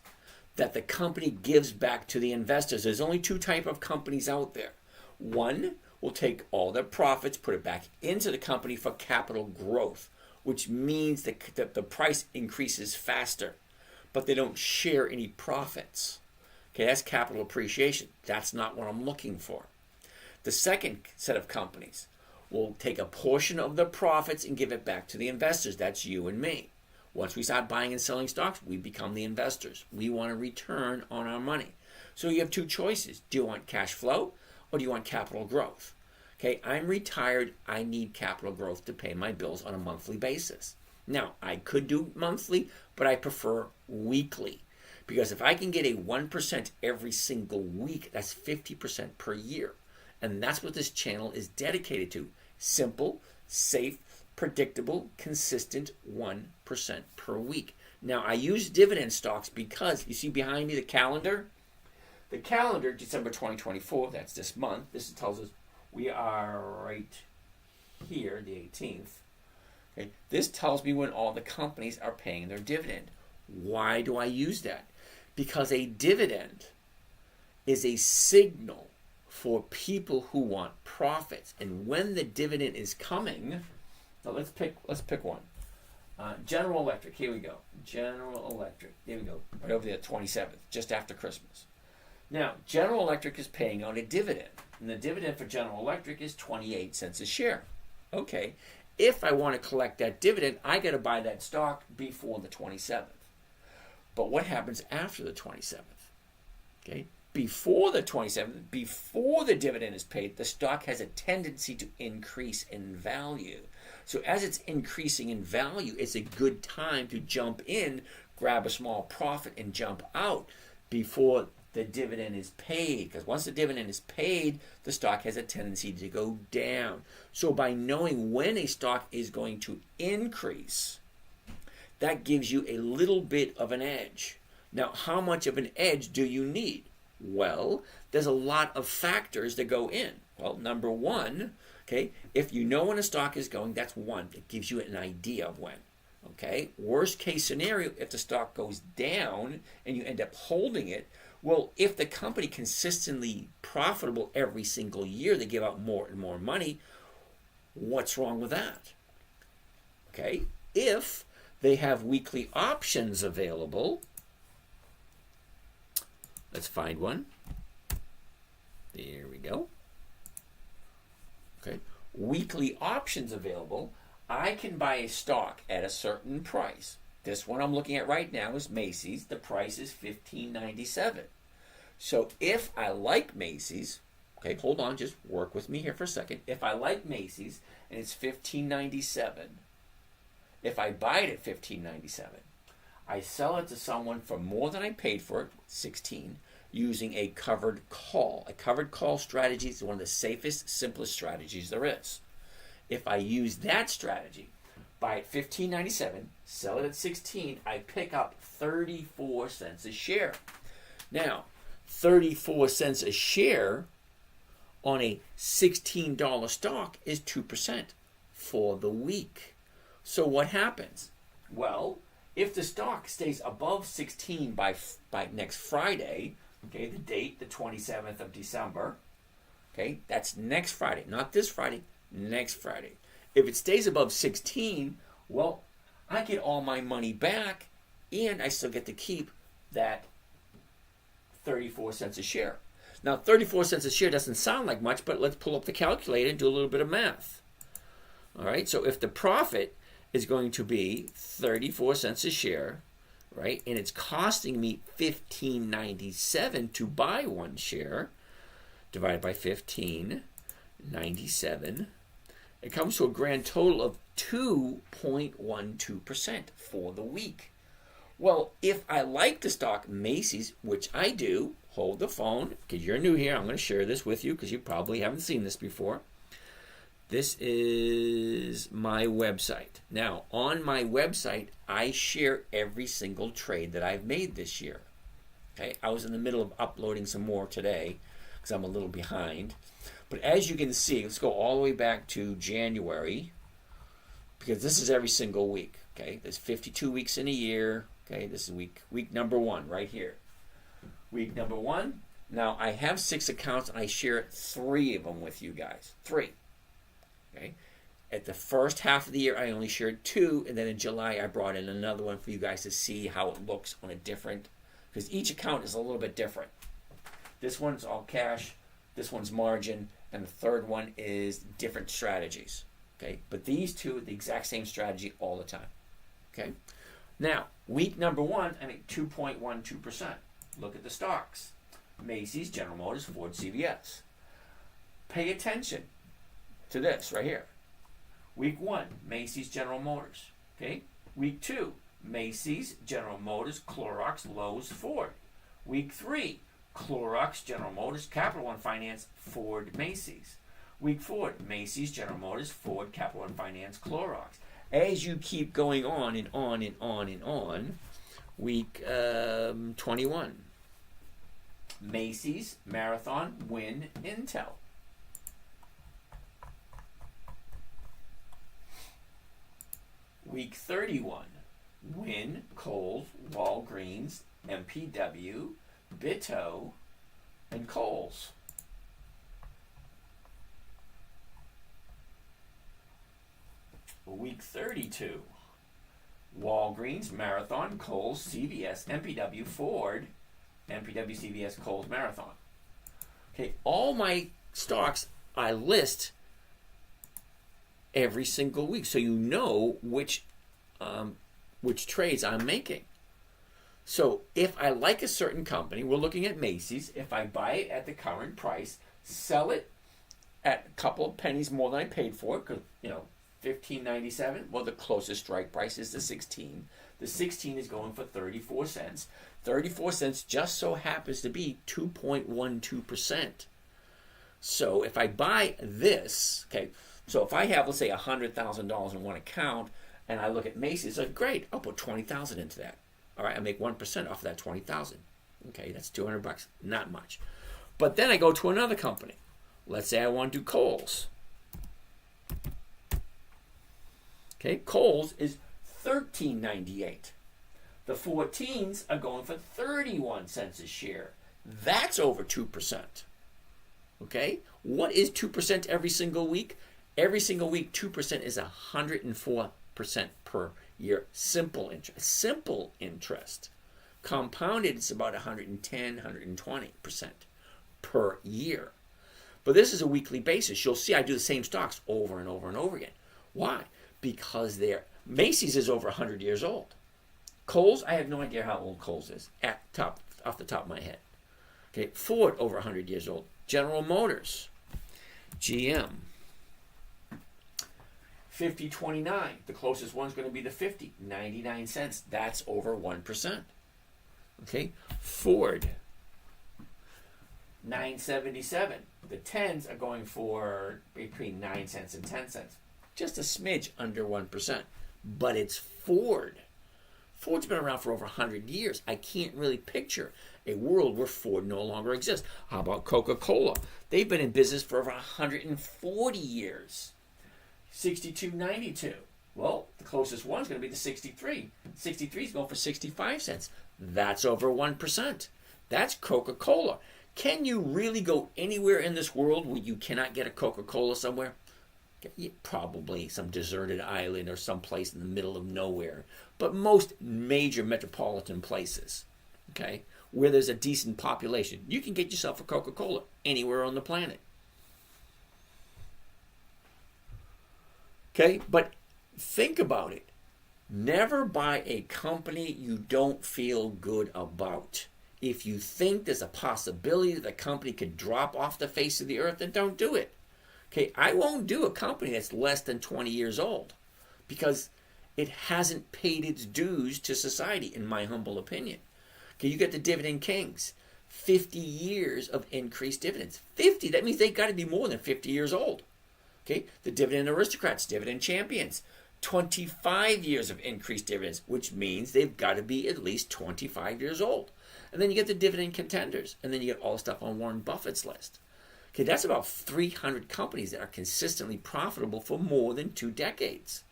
that the company gives back to the investors. There's only 2 types of companies out there. One will take all their profits, put it back into the company for capital growth, which means that the price increases faster, but they don't share any profits. Okay, that's capital appreciation. That's not what I'm looking for. The second set of companies will take a portion of the profits and give it back to the investors. That's you and me. Once we start buying and selling stocks, we become the investors. We want a return on our money. So you have 2 choices. Do you want cash flow or do you want capital growth? Okay, I'm retired. I need capital growth to pay my bills on a monthly basis. Now, I could do monthly, but I prefer weekly. Because if I can get a 1% every single week, that's 50% per year. And that's what this channel is dedicated to. Simple, safe, predictable, consistent 1% per week. Now, I use dividend stocks because, you see behind me the calendar? The calendar, December 2024, that's this month. This tells us we are right here, the 18th. Okay. This tells me when all the companies are paying their dividend. Why do I use that? Because a dividend is a signal for people who want profits. And when the dividend is coming, now let's pick one. General Electric, here we go. General Electric, here we go. Right over there, 27th, just after Christmas. Now, General Electric is paying out a dividend. And the dividend for General Electric is 28 cents a share. Okay, if I want to collect that dividend, I got to buy that stock before the 27th. But what happens after the 27th? Okay, before the 27th, before the dividend is paid, the stock has a tendency to increase in value. So as it's increasing in value, it's a good time to jump in, grab a small profit, and jump out before the dividend is paid. Because once the dividend is paid, the stock has a tendency to go down. So by knowing when a stock is going to increase, that gives you a little bit of an edge. Now, how much of an edge do you need? Well, there's a lot of factors that go in. Well, number one, okay, if you know when a stock is going, that's one. It gives you an idea of when. Okay, worst case scenario, if the stock goes down and you end up holding it, well, if the company consistently profitable every single year, they give out more and more money, what's wrong with that? Okay, if they have weekly options available, let's find one. There we go. Okay, weekly options available. I can buy a stock at a certain price. This one I'm looking at right now is Macy's. The price is $15.97. So if I like Macy's, okay, hold on, just work with me here for a second. If I like Macy's and it's $15.97, if I buy it at $15.97, I sell it to someone for more than I paid for it, $16, using a covered call. A covered call strategy is one of the safest, simplest strategies there is. If I use that strategy, buy it $15.97, sell it at $16, I pick up 34 cents a share. Now, 34 cents a share on a $16 stock is 2% for the week. So what happens? Well, if the stock stays above 16 by next Friday, okay, the date, the 27th of December, okay, that's next Friday, not this Friday, next Friday. If it stays above 16, well, I get all my money back and I still get to keep that 34 cents a share. Now, 34 cents a share doesn't sound like much, but let's pull up the calculator and do a little bit of math. All right, so if the profit is going to be 34 cents a share, right, and it's costing me $15.97 to buy one share, divided by 15.97, it comes to a grand total of 2.12% for the week. Well, if I like the stock Macy's, which I do, hold the phone, because you're new here, I'm going to share this with you because you probably haven't seen this before. This is my website. Now, on my website, I share every single trade that I've made this year. Okay, I was in the middle of uploading some more today because I'm a little behind. But as you can see, let's go all the way back to January, because this is every single week. Okay, there's 52 weeks in a year. Okay, this is week number 1 right here. Week number 1. Now, I have 6 accounts, and I share 3 of them with you guys. 3. Okay. At the first half of the year, I only shared 2, and then in July, I brought in another one for you guys to see how it looks on a different, because each account is a little bit different. This one's all cash, this one's margin, and the third one is different strategies. Okay, but these two are the exact same strategy all the time. Okay, now week number 1, I make 2.12%. Look at the stocks: Macy's, General Motors, Ford, CVS. Pay attention to this right here. Week 1, Macy's, General Motors. Okay, week 2, Macy's, General Motors, Clorox, Lowe's, Ford. Week 3, Clorox, General Motors, Capital One Finance, Ford, Macy's. Week 4, Macy's, General Motors, Ford, Capital One Finance, Clorox. As you keep going on and on and on and on, week 21, Macy's, Marathon, Wynn, Intel. Week 31, Wynn, Kohl's, Walgreens, MPW, Bitto, and Kohl's. Week 32, Walgreens, Marathon, Kohl's, CVS, MPW, Ford, MPW, CVS, Kohl's, Marathon. Okay, all my stocks I list every single week, so you know which trades I'm making. So if I like a certain company, we're looking at Macy's. If I buy it at the current price, sell it at a couple of pennies more than I paid for it, because $15.97. Well, the closest strike price is the 16. The 16 is going for 34 cents. 34 cents just so happens to be 2.12%. So if I buy this, okay, so if I have, let's say, $100,000 in one account, and I look at Macy's, like, great, I'll put $20,000 into that. All right, I make 1% off of that $20,000. Okay, that's $200, not much. But then I go to another company. Let's say I want to do Kohl's. Okay, Kohl's is $13.98. The 14s are going for 31 cents a share. That's over 2%. Okay, what is 2% every single week? Every single week, 2% is 104% per year. Simple interest. Simple interest. Compounded, it's about 110, 120% per year. But this is a weekly basis. You'll see I do the same stocks over and over and over again. Why? Because Macy's is over 100 years old. Kohl's, I have no idea how old Kohl's is off the top of my head. Okay, Ford, over 100 years old. General Motors, GM, 50.29. The closest one's going to be the 50, 99 cents. That's over 1%. Okay, Ford, 9.77. The 10s are going for between 9 cents and 10 cents. Just a smidge under 1%. But it's Ford. Ford's been around for over 100 years. I can't really picture a world where Ford no longer exists. How about Coca-Cola? They've been in business for over 140 years. 62.92. Well, the closest one's going to be the 63. 63 is going for 65 cents. That's over 1%. That's Coca-Cola. Can you really go anywhere in this world where you cannot get a Coca-Cola somewhere? Probably some deserted island or some place in the middle of nowhere. But most major metropolitan places, okay, where there's a decent population, you can get yourself a Coca-Cola anywhere on the planet. Okay, but think about it. Never buy a company you don't feel good about. If you think there's a possibility that the company could drop off the face of the earth, then don't do it. Okay, I won't do a company that's less than 20 years old because it hasn't paid its dues to society, in my humble opinion. Okay, you get the Dividend Kings, 50 years of increased dividends. 50, that means they've got to be more than 50 years old. Okay, the Dividend Aristocrats, Dividend Champions, 25 years of increased dividends, which means they've got to be at least 25 years old. And then you get the Dividend Contenders, and then you get all the stuff on Warren Buffett's list. Okay, that's about 300 companies that are consistently profitable for more than 2 decades.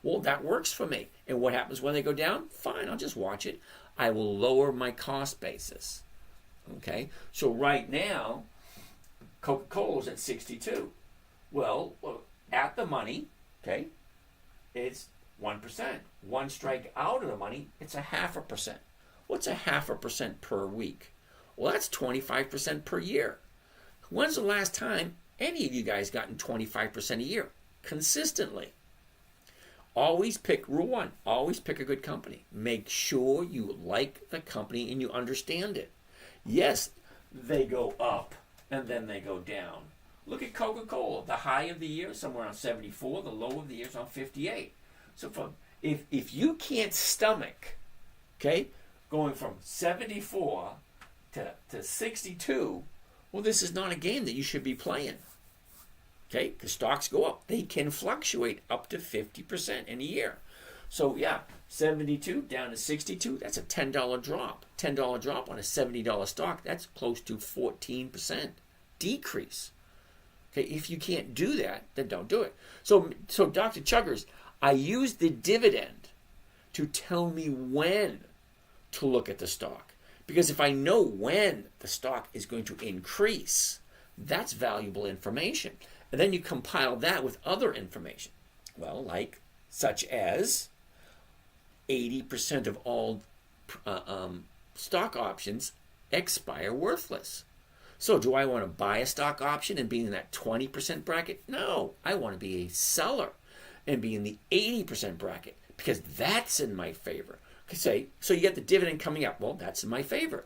Well, that works for me. And what happens when they go down? Fine, I'll just watch it. I will lower my cost basis. Okay, so right now, Coca-Cola's at 62. Well, at the money, okay, it's 1%. One strike out of the money, it's 0.5%. What's 0.5% per week? Well, that's 25% per year. When's the last time any of you guys gotten 25% a year consistently? Always pick rule 1. Always pick a good company. Make sure you like the company and you understand it. Yes, they go up and then they go down. Look at Coca-Cola. The high of the year is somewhere around 74. The low of the year is on 58. So if you can't stomach, okay, going from 74 to 62, well, this is not a game that you should be playing. Okay, because stocks go up. They can fluctuate up to 50% in a year. So yeah, 72 down to 62, that's a $10 drop. $10 drop on a $70 stock, that's close to 14% decrease. Okay, if you can't do that, then don't do it. So Dr. Chuggers, I use the dividend to tell me when to look at the stock. Because if I know when the stock is going to increase, that's valuable information. And then you compile that with other information. Well, like such as 80% of all stock options expire worthless. So do I want to buy a stock option and be in that 20% bracket? No, I want to be a seller and be in the 80% bracket because that's in my favor. Okay, so you get the dividend coming up. Well, that's in my favor.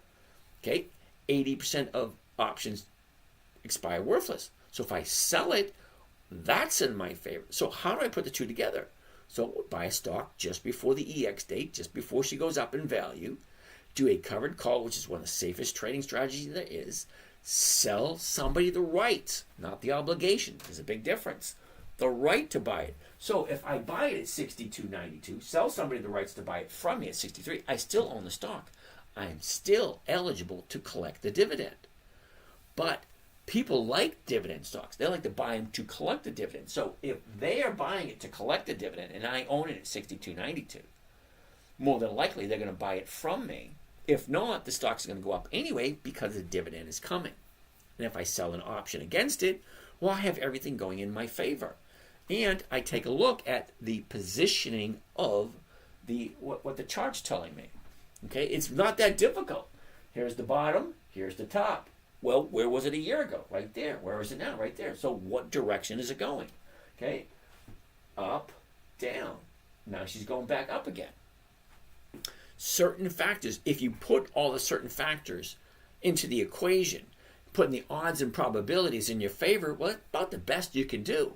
Okay, 80% of options expire worthless. So if I sell it, that's in my favor. So how do I put the two together? So buy a stock just before the EX date, just before she goes up in value. Do a covered call, which is one of the safest trading strategies there is. Sell somebody the right, not the obligation. There's a big difference. The right to buy it. So if I buy it at $62.92, sell somebody the rights to buy it from me at $63, I still own the stock. I'm still eligible to collect the dividend. But people like dividend stocks. They like to buy them to collect the dividend. So if they are buying it to collect the dividend and I own it at $62.92, more than likely they're going to buy it from me. If not, the stock's going to go up anyway because the dividend is coming. And if I sell an option against it, well, I have everything going in my favor. And I take a look at the positioning of what the chart's telling me. Okay, it's not that difficult. Here's the bottom, here's the top. Well, where was it a year ago? Right there. Where is it now? Right there. So what direction is it going? Okay, up, down. Now she's going back up again. Certain factors, if you put all the certain factors into the equation, putting the odds and probabilities in your favor, well, that's about the best you can do.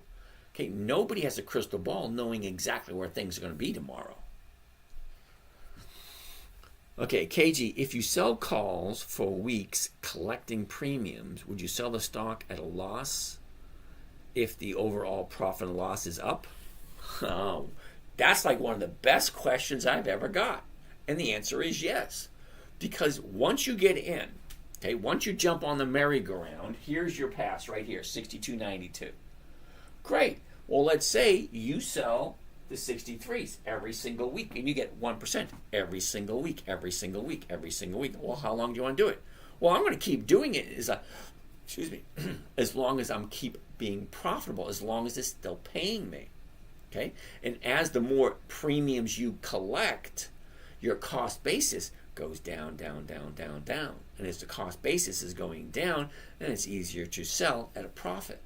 Okay, nobody has a crystal ball knowing exactly where things are going to be tomorrow. Okay, KG, if you sell calls for weeks collecting premiums, would you sell the stock at a loss if the overall profit and loss is up? Oh, that's like one of the best questions I've ever got. And the answer is yes. Because once you get in, okay, once you jump on the merry-go-round, here's your pass right here, $62.92. Great. Well, let's say you sell the 63s every single week and you get 1% every single week, every single week, every single week. Well, how long do you want to do it? Well, I'm going to keep doing it as long as I'm keep being profitable, as long as it's still paying me. Okay? And as the more premiums you collect, your cost basis goes down, down, down, down, down. And as the cost basis is going down, then it's easier to sell at a profit.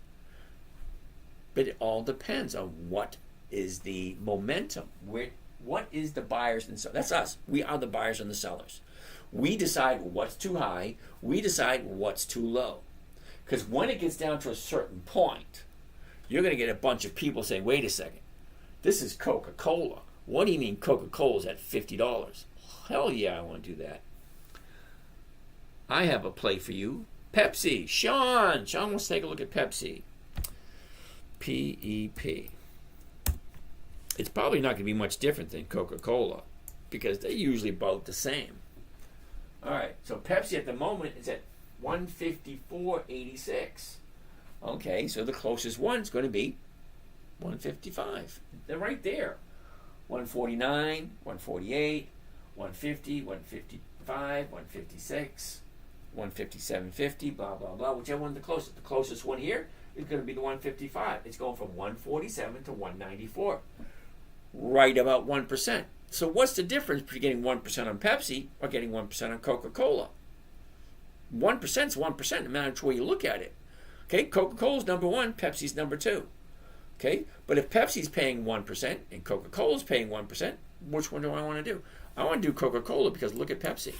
But it all depends on what is the momentum. What is the buyers and sellers? That's us. We are the buyers and the sellers. We decide what's too high. We decide what's too low. Because when it gets down to a certain point, you're going to get a bunch of people saying, wait a second, this is Coca-Cola. What do you mean Coca-Cola's at $50? Hell yeah, I want to do that. I have a play for you. Pepsi. Sean wants to take a look at Pepsi. PEP. It's probably not going to be much different than Coca-Cola because they're usually about the same. All right, so Pepsi at the moment is at 154.86. Okay, so the closest one's going to be 155. They're right there. 149, 148, 150, 155, 156, 157.50, blah, blah, blah. Whichever one's the closest. The closest one here is going to be the 155. It's going from 147 to 194. Right about 1%. So what's the difference between getting 1% on Pepsi or getting 1% on Coca-Cola? 1% is 1%, no matter which way you look at it. Okay, Coca-Cola's number one, Pepsi's number two. Okay, but if Pepsi's paying 1% and Coca-Cola's paying 1%, which one do I want to do? I want to do Coca-Cola because look at Pepsi.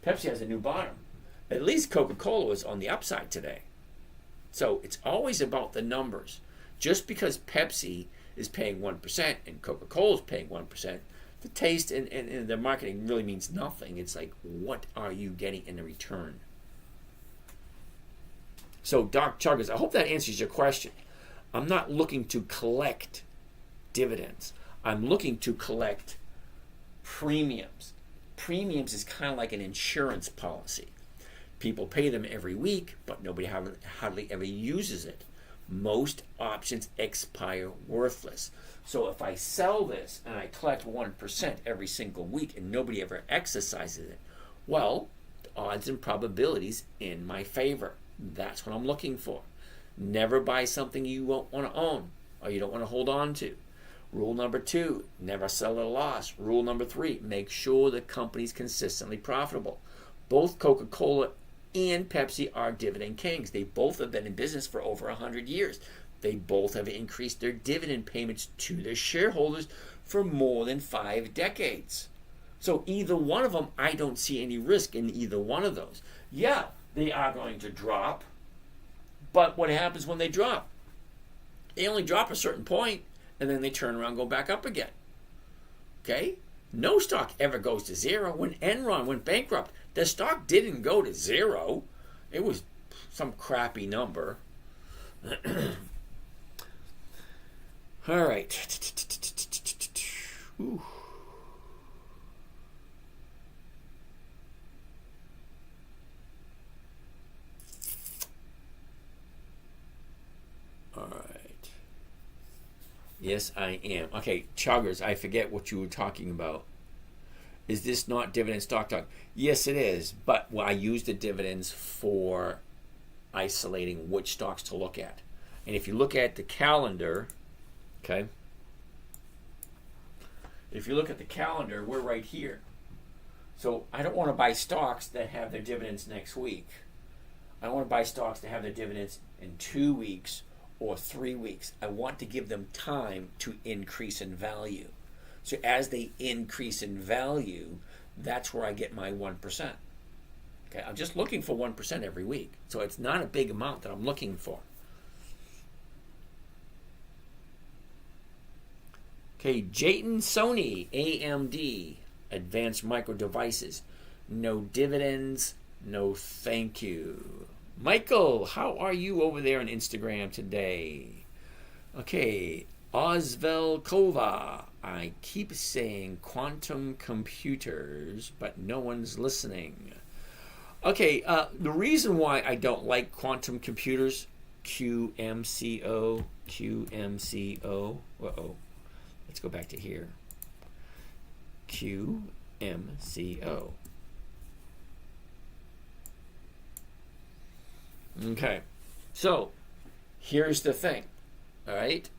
Pepsi has a new bottom. At least Coca-Cola is on the upside today. So it's always about the numbers. Just because Pepsi is paying 1% and Coca-Cola is paying 1%, the taste and the marketing really means nothing. It's like, what are you getting in return? So, Doc Chuggers, I hope that answers your question. I'm not looking to collect dividends. I'm looking to collect premiums. Premiums is kind of like an insurance policy. People pay them every week, but nobody hardly ever uses it. Most options expire worthless. So if I sell this and I collect 1% every single week and nobody ever exercises it, well, the odds and probabilities in my favor. That's what I'm looking for. Never buy something you won't want to own or you don't want to hold on to. Rule number 2, never sell at a loss. Rule number 3, make sure the company's consistently profitable. Both Coca-Cola and Pepsi are dividend kings. They both have been in business for over 100 years. They both have increased their dividend payments to their shareholders for more than 5 decades. So either one of them, I don't see any risk in either one of those. Yeah, they are going to drop, but what happens when they drop? They only drop a certain point, and then they turn around and go back up again. Okay? No stock ever goes to zero. When Enron went bankrupt, the stock didn't go to zero. It was some crappy number. All right. Ooh. All right. Yes, I am. Okay, Chuggers, I forget what you were talking about. Is this not dividend stock talk? Yes, it is. But I use the dividends for isolating which stocks to look at. And if you look at the calendar, okay, if you look at the calendar, we're right here. So I don't want to buy stocks that have their dividends next week. I don't want to buy stocks that have their dividends in 2 weeks or 3 weeks. I want to give them time to increase in value. So as they increase in value, that's where I get my 1%. Okay, I'm just looking for 1% every week. So it's not a big amount that I'm looking for. Okay, Jayton Sony, AMD, Advanced Micro Devices. No dividends, no thank you. Michael, how are you over there on Instagram today? Okay, Osvelkova. I keep saying quantum computers, but no one's listening. Okay, the reason why I don't like quantum computers, QMCO. Uh-oh. Let's go back to here. QMCO. Okay, so here's the thing, all right?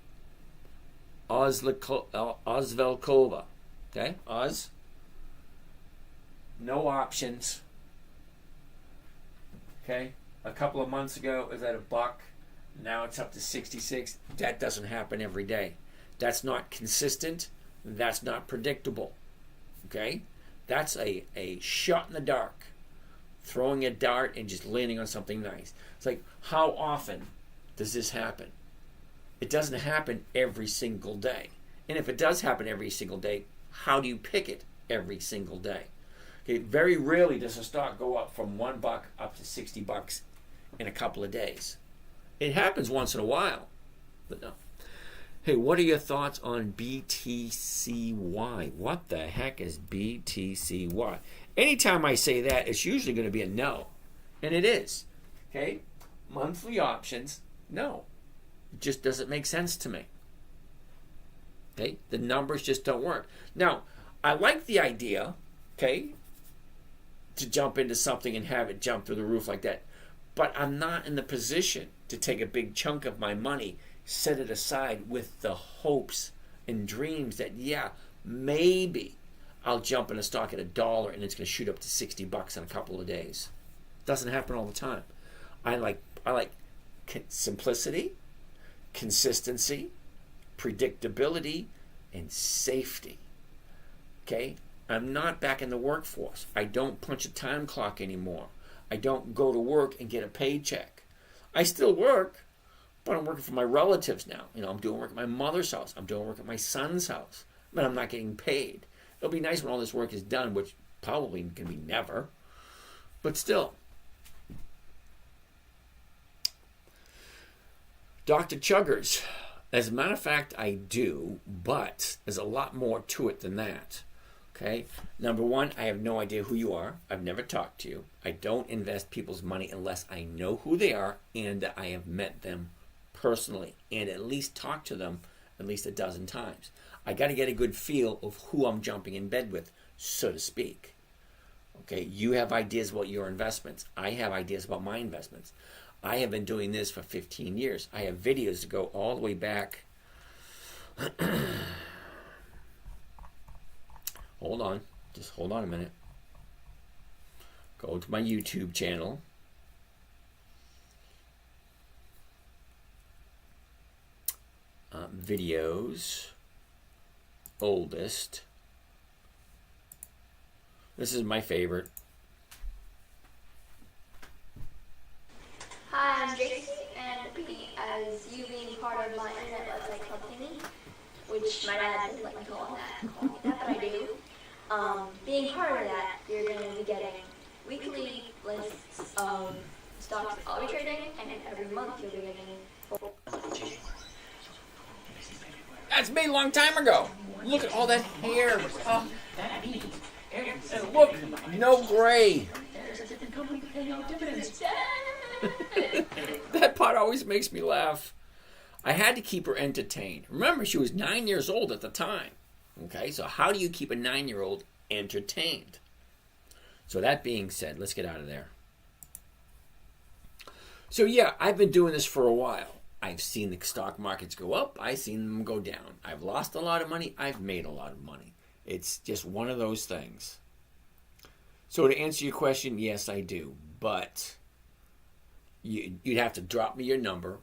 Osvelkova, okay? Oz, no options, okay? A couple of months ago, it was at $1. Now it's up to 66. That doesn't happen every day. That's not consistent. That's not predictable, okay? That's a shot in the dark. Throwing a dart and just landing on something nice. It's like, how often does this happen? It doesn't happen every single day. And if it does happen every single day, how do you pick it every single day? Okay, very rarely does a stock go up from $1 up to $60 in a couple of days. It happens once in a while, but no. Hey, what are your thoughts on BTCY? What the heck is BTCY? Anytime I say that, it's usually going to be a no. And it is. Okay? Monthly options, no. It just doesn't make sense to me. Okay? The numbers just don't work. Now, I like the idea, okay, to jump into something and have it jump through the roof like that. But I'm not in the position to take a big chunk of my money, set it aside with the hopes and dreams that, yeah, maybe I'll jump in a stock at $1 and it's going to shoot up to $60 in a couple of days. Doesn't happen all the time. I like simplicity, consistency, predictability, and safety. Okay? I'm not back in the workforce. I don't punch a time clock anymore. I don't go to work and get a paycheck. I still work, but I'm working for my relatives now. You know, I'm doing work at my mother's house. I'm doing work at my son's house. But I'm not getting paid. It'll be nice when all this work is done, which probably can be never. But still. Dr. Chuggers, As a matter of fact, I do, but there's a lot more to it than that. Okay? Number one, I have no idea who you are. I've never talked to you. I don't invest people's money unless I know who they are and I have met them personally and at least talked to them at least a dozen times. I got to get a good feel of who I'm jumping in bed with, so to speak. Okay? You have ideas about your investments. I have ideas about my investments. I have been doing this for 15 years. I have videos that go all the way back. Hold on. Just hold on a minute. Go to my YouTube channel. Videos. Oldest. This is my favorite. Hi, I'm Jason, and as you being part of my internet website club thingy, which my dad doesn't like me calling that, but I do. Being part of that, you're going to be getting weekly lists of stocks I'll be trading, and every month you'll be getting. That's me a long time ago. Look at all that hair. Oh. And look, no gray. That part always makes me laugh. I had to keep her entertained. Remember, she was 9 years old at the time. Okay, so how do you keep a 9-year-old entertained? So that being said, let's get out of there. So yeah, I've been doing this for a while. I've seen the stock markets go up. I've seen them go down. I've lost a lot of money. I've made a lot of money. It's just one of those things. So to answer your question, yes, I do. But you'd have to drop me your number.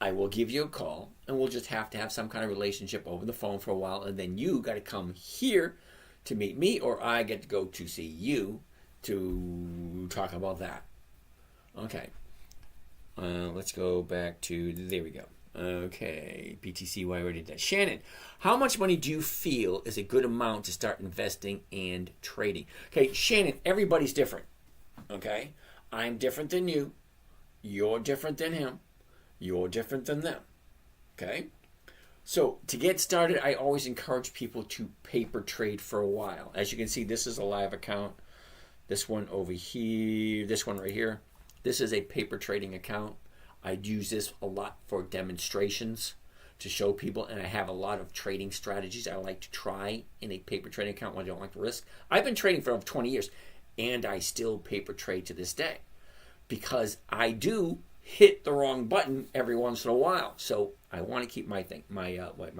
I will give you a call, and we'll just have to have some kind of relationship over the phone for a while, and then you got to come here to meet me, or I get to go to see you to talk about that. Okay. Let's go back to, there we go. Okay, BTC, I already did that. Shannon, how much money do you feel is a good amount to start investing and trading? Okay, Shannon, everybody's different. Okay? I'm different than you. You're different than him. You're different than them. Okay? So, to get started, I always encourage people to paper trade for a while. As you can see, this is a live account. This one over here, this one right here. This is a paper trading account. I'd use this a lot for demonstrations to show people, and I have a lot of trading strategies I like to try in a paper trading account when I don't like the risk. I've been trading for over 20 years, and I still paper trade to this day because I do hit the wrong button every once in a while. So I want to keep my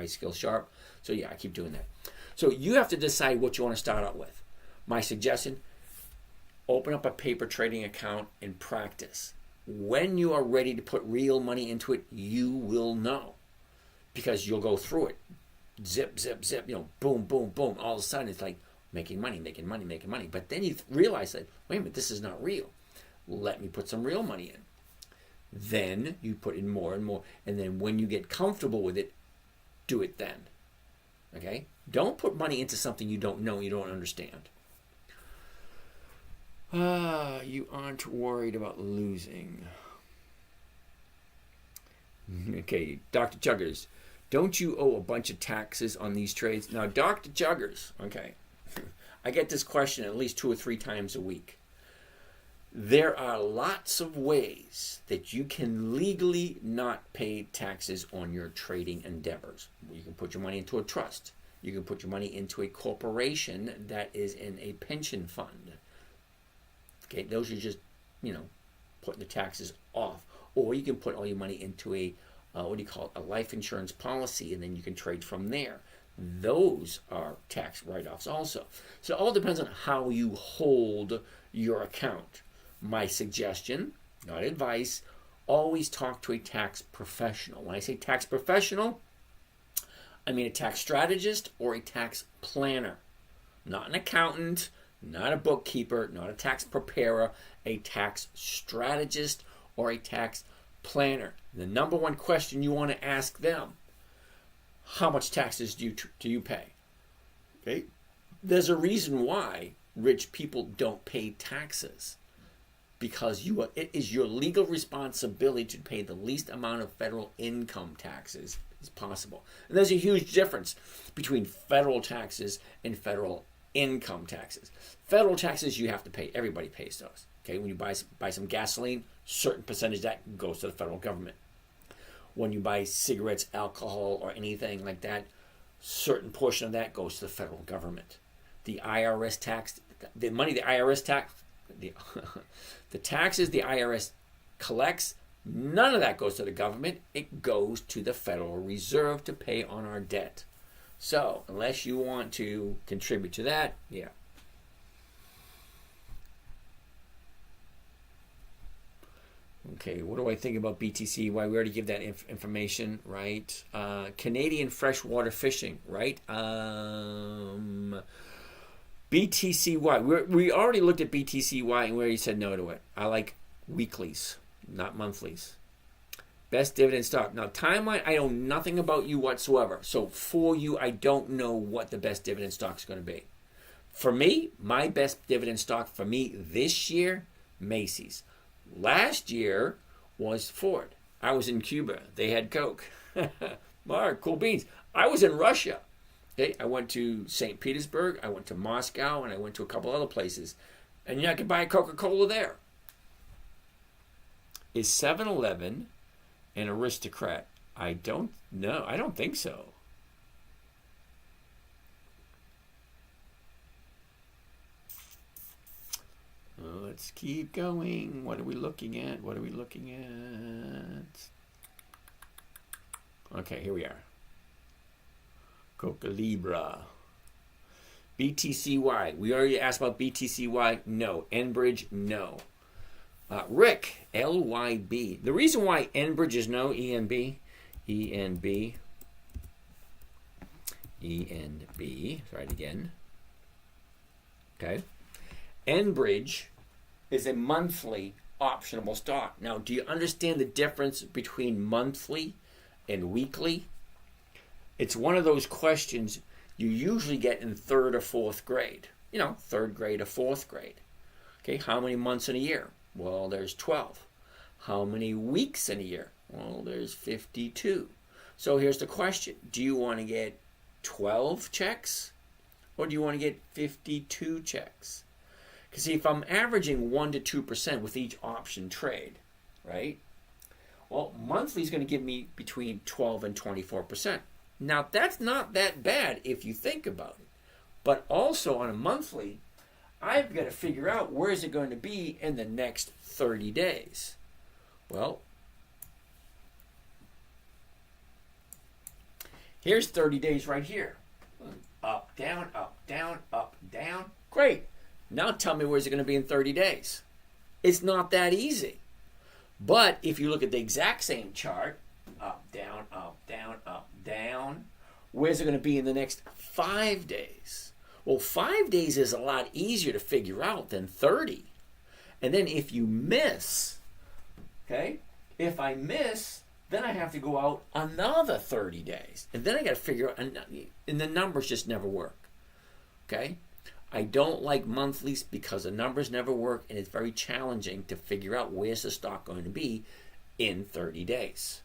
skills sharp. So yeah, I keep doing that. So you have to decide what you want to start out with. My suggestion: open up a paper trading account and practice. When you are ready to put real money into it, you will know. Because you'll go through it. Zip, zip, zip, boom, boom, boom. All of a sudden it's like making money. But then you realize that, wait a minute, this is not real. Let me put some real money in. Then you put in more and more. And then when you get comfortable with it, do it then. Okay? Don't put money into something you don't know, you don't understand. You aren't worried about losing. Okay, Dr. Chuggers, don't you owe a bunch of taxes on these trades? Now, Dr. Chuggers, okay, I get this question at least 2 or 3 times a week. There are lots of ways that you can legally not pay taxes on your trading endeavors. You can put your money into a trust. You can put your money into a corporation that is in a pension fund. Okay, those are just, putting the taxes off. Or you can put all your money into a, a life insurance policy, and then you can trade from there. Those are tax write-offs also. So it all depends on how you hold your account. My suggestion, not advice, always talk to a tax professional. When I say tax professional, I mean a tax strategist or a tax planner. Not an accountant, not a bookkeeper, not a tax preparer, a tax strategist or a tax planner. The number one question you want to ask them: how much taxes do you pay? Okay, there's a reason why rich people don't pay taxes, because it is your legal responsibility to pay the least amount of federal income taxes is possible. And there's a huge difference between federal taxes and federal income taxes. Federal taxes you have to pay. Everybody pays those. Okay, when you buy some gasoline, certain percentage of that goes to the federal government. When you buy cigarettes, alcohol, or anything like that, certain portion of that goes to the federal government. The IRS tax, the money the IRS tax, the taxes the IRS collects, none of that goes to the government. It goes to the Federal Reserve to pay on our debt. So, unless you want to contribute to that, yeah. Okay, what do I think about BTC? Why we already give that information, right? Canadian freshwater fishing, right? BTCY. We already looked at BTCY and we already said no to it. I like weeklies, not monthlies. Best dividend stock. Now, timeline, I know nothing about you whatsoever. So for you, I don't know what the best dividend stock is going to be. For me, my best dividend stock for me this year, Macy's. Last year was Ford. I was in Cuba. They had Coke. Mark, cool beans. I was in Russia. Okay, I went to St. Petersburg. I went to Moscow, and I went to a couple other places. And I could buy a Coca-Cola there. Is 7-Eleven an aristocrat? I don't know. I don't think so. Let's keep going. What are we looking at? What are we looking at? Okay, here we are. Coca Libra. BTCY. We already asked about BTCY. No. Enbridge. No. Rick. LYB. The reason why Enbridge is no. ENB. ENB. ENB. Try it again. Okay. Enbridge is a monthly optionable stock. Now, do you understand the difference between monthly and weekly? It's one of those questions you usually get in 3rd or 4th grade. You know, 3rd grade or 4th grade. Okay, how many months in a year? Well, there's 12. How many weeks in a year? Well, there's 52. So here's the question. Do you want to get 12 checks or do you want to get 52 checks? Because see, if I'm averaging 1% to 2% with each option trade, right? Well, monthly is going to give me between 12 and 24%. Now, that's not that bad if you think about it. But also on a monthly, I've got to figure out where is it going to be in the next 30 days. Well, here's 30 days right here. Up, down, up, down, up, down. Great. Now tell me where's it going to be in 30 days. It's not that easy. But if you look at the exact same chart, up, down, up, down, up, down, where's it going to be in the next 5 days? Well, 5 days is a lot easier to figure out than 30. And then if you miss, okay, if I miss, then I have to go out another 30 days. And then I got to figure out, and the numbers just never work. Okay? I don't like monthlies because the numbers never work and it's very challenging to figure out where's the stock going to be in 30 days.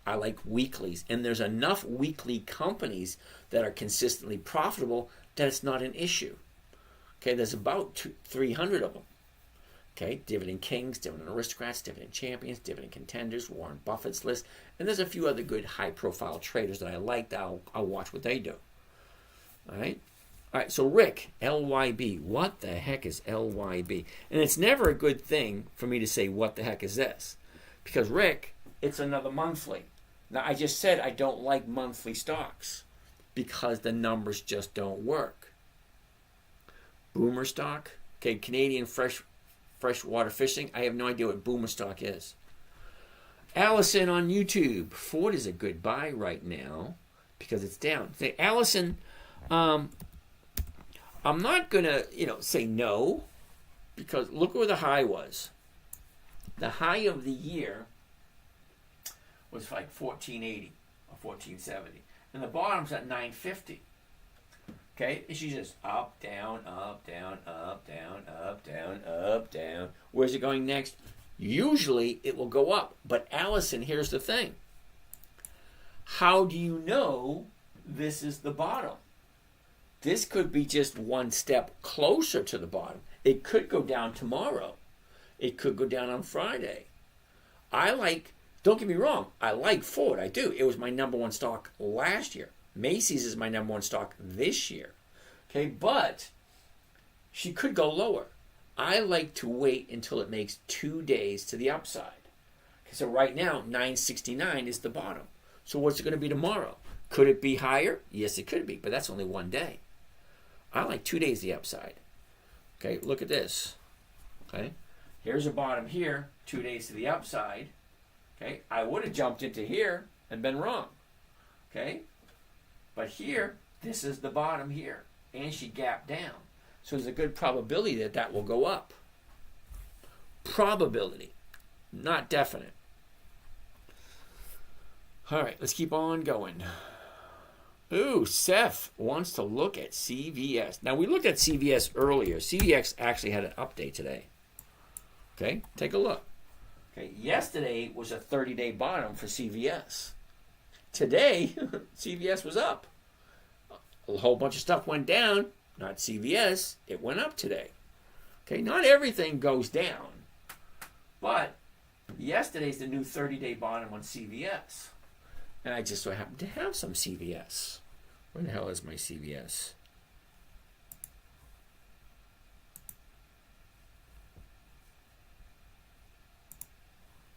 I like weeklies, and there's enough weekly companies that are consistently profitable that it's not an issue. Okay, there's about 300 of them. Okay, Dividend Kings, Dividend Aristocrats, Dividend Champions, Dividend Contenders, Warren Buffett's list, and there's a few other good high-profile traders that I like that I'll watch what they do. All right. All right, so Rick, LYB. What the heck is LYB? And it's never a good thing for me to say, what the heck is this? Because, Rick, it's another monthly. Now, I just said I don't like monthly stocks because the numbers just don't work. Boomer stock. Okay, Canadian freshwater fishing. I have no idea what boomer stock is. Allison on YouTube. Ford is a good buy right now because it's down. Say, Allison, I'm not going to, say no, because look where the high was. The high of the year was like 1480 or 1470. And the bottom's at 950. Okay? It's just up, down, up, down, up, down, up, down, up, down. Where's it going next? Usually it will go up. But Allison, here's the thing. how do you know this is the bottom? This could be just one step closer to the bottom. It could go down tomorrow. It could go down on Friday. Don't get me wrong, I like Ford. I do. It was my number one stock last year. Macy's is my number one stock this year. Okay, but she could go lower. I like to wait until it makes 2 days to the upside. Okay, so right now, 969 is the bottom. So what's it going to be tomorrow? Could it be higher? Yes, it could be, but that's only 1 day. I like 2 days the upside. Okay, look at this. Okay, here's a bottom here, 2 days to the upside. Okay, I would have jumped into here and been wrong. Okay, but here, this is the bottom here, and she gapped down. So there's a good probability that that will go up. Probability, not definite. All right, let's keep on going. Ooh, Seth wants to look at CVS. Now, we looked at CVS earlier. CVS actually had an update today. Okay, take a look. Okay, yesterday was a 30-day bottom for CVS. Today, CVS was up. A whole bunch of stuff went down. Not CVS. It went up today. Okay, not everything goes down. But yesterday's the new 30-day bottom on CVS. And I just so happen to have some CVS. Where the hell is my CVS?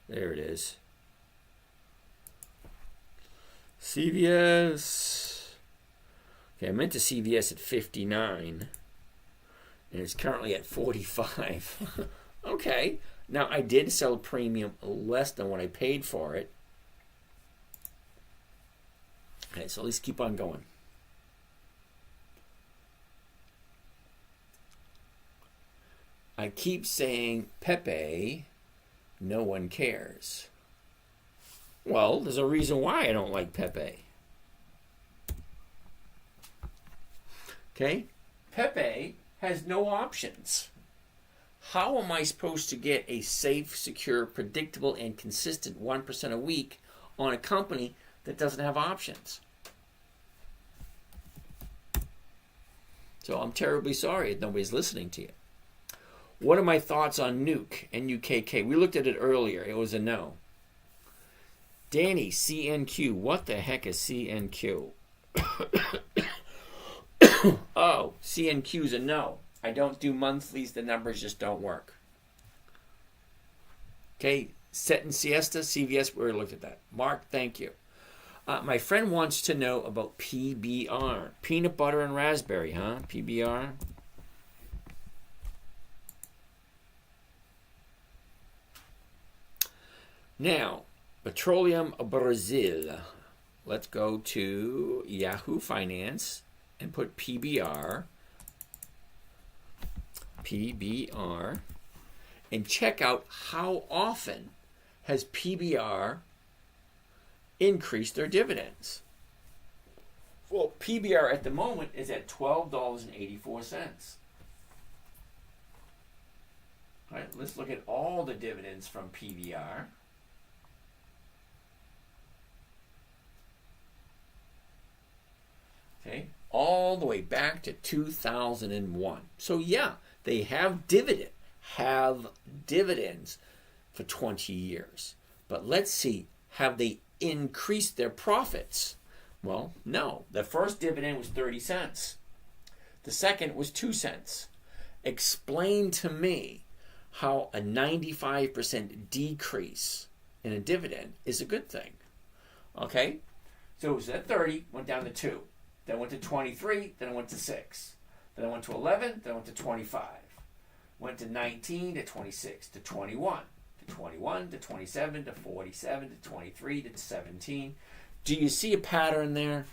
There it is. CVS. Okay, I meant to CVS at 59. And it's currently at 45. Okay. Now, I did sell a premium less than what I paid for it. Okay, so let's keep on going. I keep saying Pepe, no one cares. Well, there's a reason why I don't like Pepe. Okay? Pepe has no options. How am I supposed to get a safe, secure, predictable, and consistent 1% a week on a company that doesn't have options? So I'm terribly sorry if nobody's listening to you. What are my thoughts on Nuke, N-U-K-K? We looked at it earlier. It was a no. Danny, CNQ. What the heck is CNQ? Oh, CNQ's a no. I don't do monthlies. The numbers just don't work. Okay, Set and Siesta, CVS, we already looked at that. Mark, thank you. My friend wants to know about PBR. Peanut butter and raspberry, huh? PBR. Now, Petroleum Brazil. Let's go to Yahoo Finance and put PBR. PBR. And check out how often has PBR increased their dividends. Well, PBR at the moment is at $12.84. All right, let's look at all the dividends from PBR. Okay, all the way back to 2001. So yeah, they have dividends for 20 years. But let's see, have they increased their profits? Well, no. The first dividend was 30 cents. The second was 2 cents. Explain to me how a 95% decrease in a dividend is a good thing. Okay? So it was at 30, went down to 2. Then went to 23, then it went to 6. Then I went to 11, then I went to 25. Went to 19, to 26, to 21, to 21, to 27, to 47, to 23, to 17. Do you see a pattern there?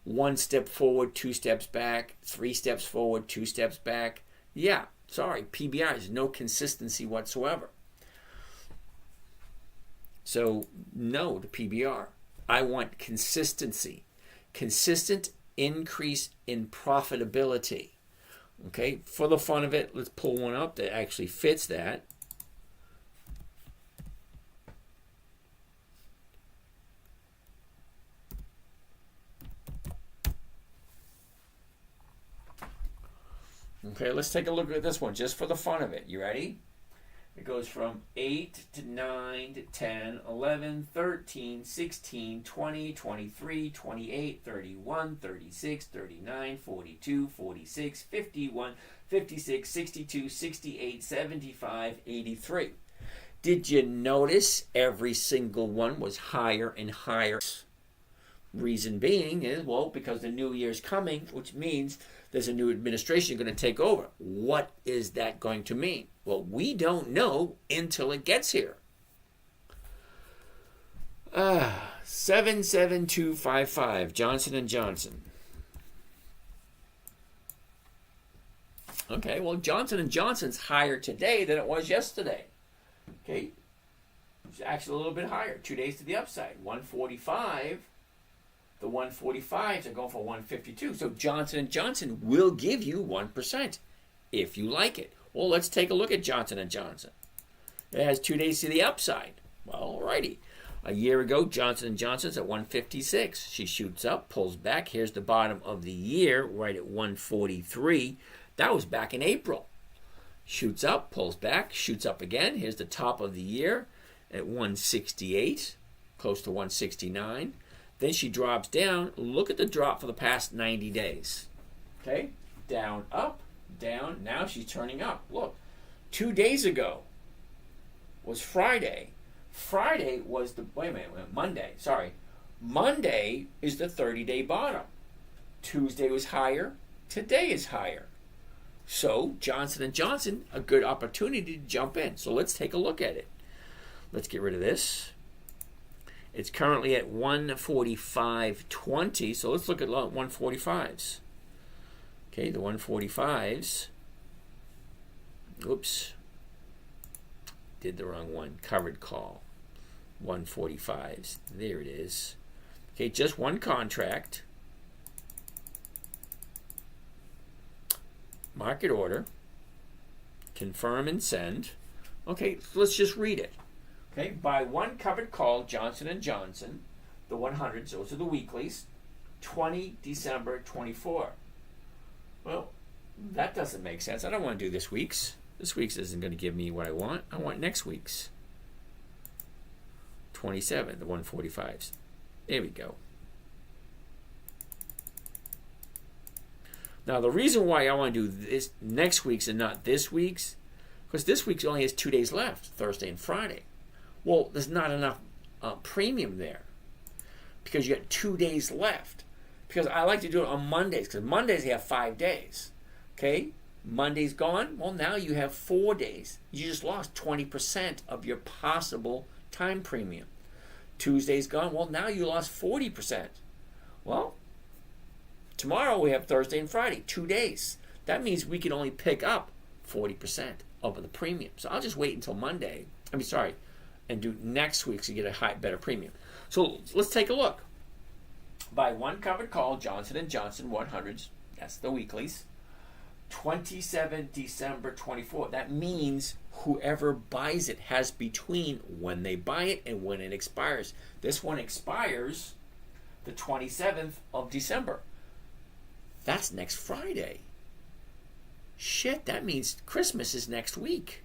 1 step forward, 2 steps back, 3 steps forward, 2 steps back. Yeah, sorry, PBR has no consistency whatsoever. So, no to PBR. I want consistency. Consistent increase in profitability. Okay, for the fun of it, let's pull one up that actually fits that. Okay, let's take a look at this one just for the fun of it. You ready? It goes from 8 to 9 to 10, 11, 13, 16, 20, 23, 28, 31, 36, 39, 42, 46, 51, 56, 62, 68, 75, 83. Did you notice every single one was higher and higher? Reason being is, well, because the new year's coming, which means there's a new administration going to take over. What is that going to mean? Well, we don't know until it gets here. 77255, Johnson & Johnson. Okay, well, Johnson & Johnson's higher today than it was yesterday. Okay, it's actually a little bit higher. 2 days to the upside. 145. The 145s are going for 152. So Johnson & Johnson will give you 1% if you like it. Well, let's take a look at Johnson & Johnson. It has 2 days to the upside. Well, alrighty. A year ago, Johnson & Johnson's at 156. She shoots up, pulls back. Here's the bottom of the year, right at 143. That was back in April. Shoots up, pulls back, shoots up again. Here's the top of the year at 168, close to 169. Then she drops down. Look at the drop for the past 90 days. Okay? Down, up, down. Now she's turning up. Look, 2 days ago was Friday. Friday was the, Monday. Sorry. Monday is the 30-day bottom. Tuesday was higher. Today is higher. So Johnson & Johnson, a good opportunity to jump in. So let's take a look at it. Let's get rid of this. It's currently at 145.20. So let's look at 145s. Okay, the 145s. Oops. Did the wrong one. Covered call. 145s. There it is. Okay, just one contract. Market order. Confirm and send. Okay, so let's just read it. Okay, by one covered call, Johnson & Johnson, the 100s, those are the weeklies, 20 December 24. Well, that doesn't make sense. I don't want to do this week's. This week's isn't going to give me what I want. I want next week's. 27, the 145s. There we go. Now, the reason why I want to do this next week's and not this week's, because this week's only has 2 days left, Thursday and Friday. Well, there's not enough premium there because you got 2 days left. Because I like to do it on Mondays, because Mondays you have 5 days. Okay? Monday's gone. Well, now you have 4 days. You just lost 20% of your possible time premium. Tuesday's gone. Well, now you lost 40%. Well, tomorrow we have Thursday and Friday, 2 days. That means we can only pick up 40% of the premium. So I'll just wait until Monday. And do next week to get a better premium. So let's take a look. By one covered call, Johnson & Johnson 100s, that's the weeklies, 27 December 24. That means whoever buys it has between when they buy it and when it expires. This one expires the 27th of December. That's next Friday. Shit, that means Christmas is next week.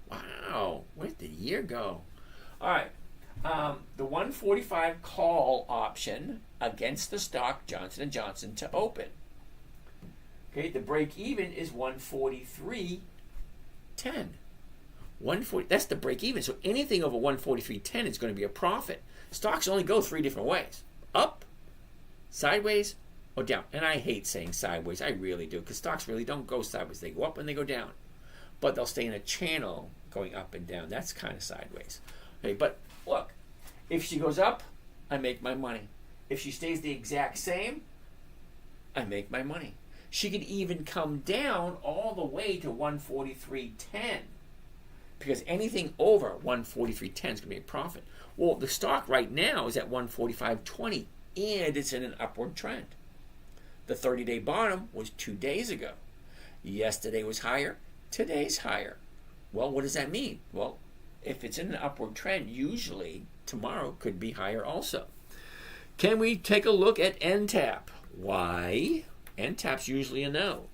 Wow, where did the year go? All right, the 145 call option against the stock Johnson & Johnson to open. Okay, the break even is 143.10. 140. That's the break even. So anything over 143.10 is going to be a profit. Stocks only go 3 different ways: up, sideways, or down. And I hate saying sideways. I really do, because stocks really don't go sideways. They go up and they go down. But they'll stay in a channel going up and down. That's kind of sideways. Okay, but look, if she goes up, I make my money. If she stays the exact same, I make my money. She could even come down all the way to 143.10, because anything over 143.10 is going to be a profit. Well, the stock right now is at 145.20, and it's in an upward trend. The 30-day bottom was 2 days ago. Yesterday was higher. Today's higher. Well, what does that mean? Well, if it's in an upward trend, usually tomorrow could be higher also. Can we take a look at NTAP? Why? NTAP's usually a no.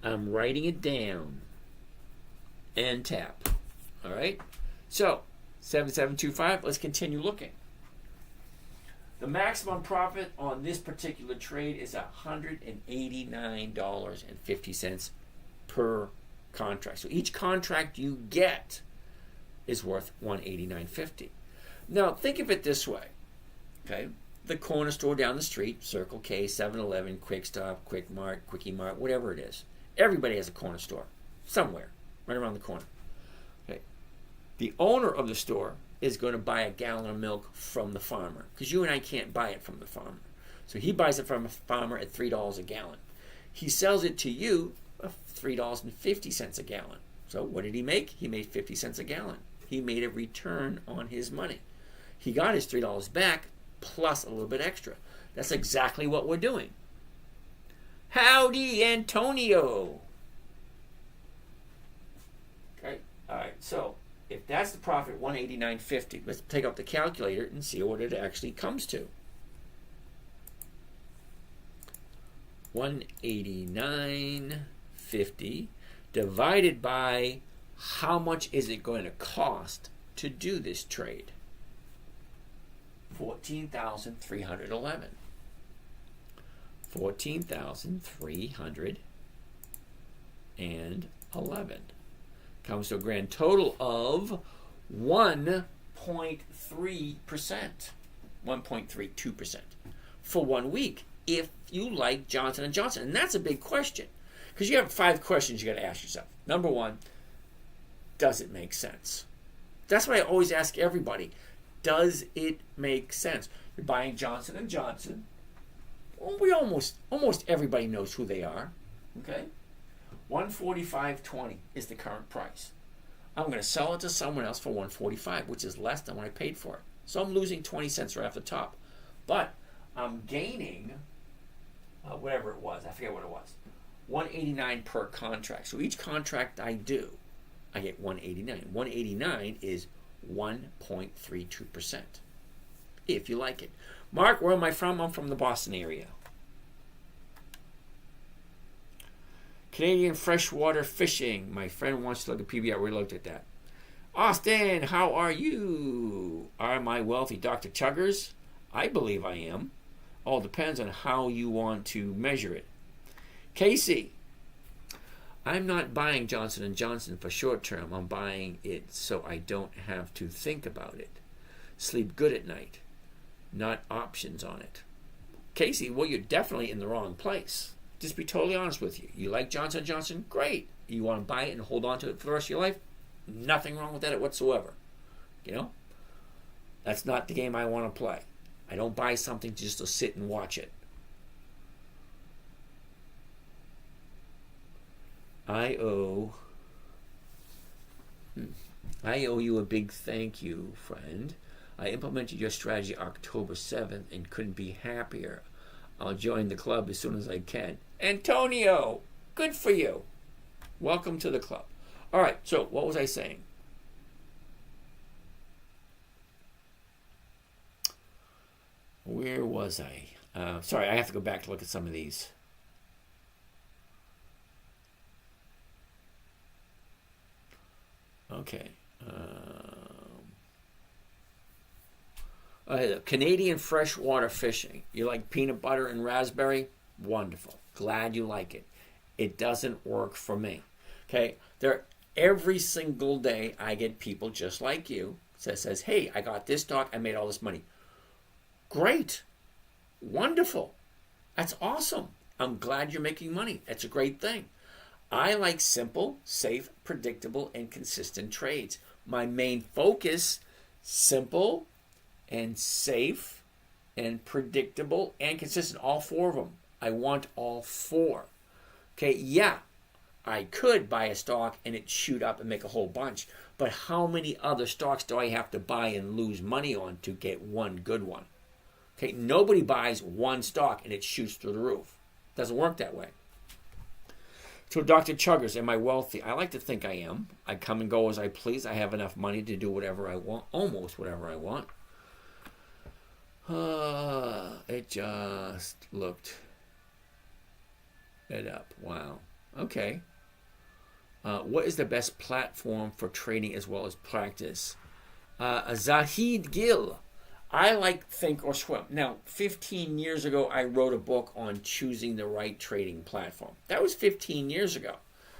I'm writing it down. And tap. All right? So, 7725, let's continue looking. The maximum profit on this particular trade is $189.50 per contract. So each contract you get is worth $189.50. Now, think of it this way. Okay? The corner store down the street, Circle K, 7-Eleven, Quick Stop, Quick Mart, Quickie Mart, whatever it is. Everybody has a corner store somewhere, right around the corner. Okay. The owner of the store is going to buy a gallon of milk from the farmer, because you and I can't buy it from the farmer. So he buys it from a farmer at $3 a gallon. He sells it to you at $3.50 a gallon. So what did he make? He made 50 cents a gallon. He made a return on his money. He got his $3 back plus a little bit extra. That's exactly what we're doing. Howdy, Antonio. Okay, all right, so if that's the profit, $189.50, let's take out the calculator and see what it actually comes to. $189.50 divided by how much is it going to cost to do this trade? $14,311. $14,311 comes to a grand total of 1.3%, 1.32% for 1 week, if you like Johnson & Johnson. And that's a big question, because you have 5 questions you got to ask yourself. Number 1, does it make sense? That's what I always ask everybody. Does it make sense? You're buying Johnson & Johnson. Well, we almost everybody knows who they are. Okay? $145.20 is the current price. I'm going to sell it to someone else for $145, which is less than what I paid for it. So I'm losing 20 cents right off the top. But I'm gaining whatever it was. I forget what it was. $189 per contract. So each contract I do, I get $189. $189 is 1.32%. If you like it. Mark, where am I from? I'm from the Boston area. Canadian freshwater fishing. My friend wants to look at PBR. We looked at that. Austin, how are you? Am I wealthy? Dr. Chuggers? I believe I am. All depends on how you want to measure it. Casey, I'm not buying Johnson & Johnson for short term. I'm buying it so I don't have to think about it. Sleep good at night. Not options on it. Casey, well, you're definitely in the wrong place. Just be totally honest with you. You like Johnson & Johnson? Great. You want to buy it and hold on to it for the rest of your life? Nothing wrong with that whatsoever. You know? That's not the game I want to play. I don't buy something just to sit and watch it. I owe you a big thank you, friend. I implemented your strategy October 7th and couldn't be happier. I'll join the club as soon as I can. Antonio, good for you. Welcome to the club. All right, so what was I saying? Where was I? Sorry, I have to go back to look at some of these. Okay. Canadian freshwater fishing. You like peanut butter and raspberry? Wonderful. Glad you like it. It doesn't work for me. Okay? Every single day I get people just like you that says, hey, I got this stock, I made all this money. Great. Wonderful. That's awesome. I'm glad you're making money. That's a great thing. I like simple, safe, predictable, and consistent trades. My main focus, simple and safe and predictable and consistent. All 4 of them. I want all 4. Okay, yeah, I could buy a stock and it shoot up and make a whole bunch. But how many other stocks do I have to buy and lose money on to get one good one? Okay, nobody buys one stock and it shoots through the roof. Doesn't work that way. So Dr. Chuggers, am I wealthy? I like to think I am. I come and go as I please. I have enough money to do whatever I want, almost whatever I want. It just looked it up. Wow. Okay. What is the best platform for trading as well as practice? Zahid Gill. I like Think or Swim. Now, 15 years ago, I wrote a book on choosing the right trading platform. That was 15 years ago.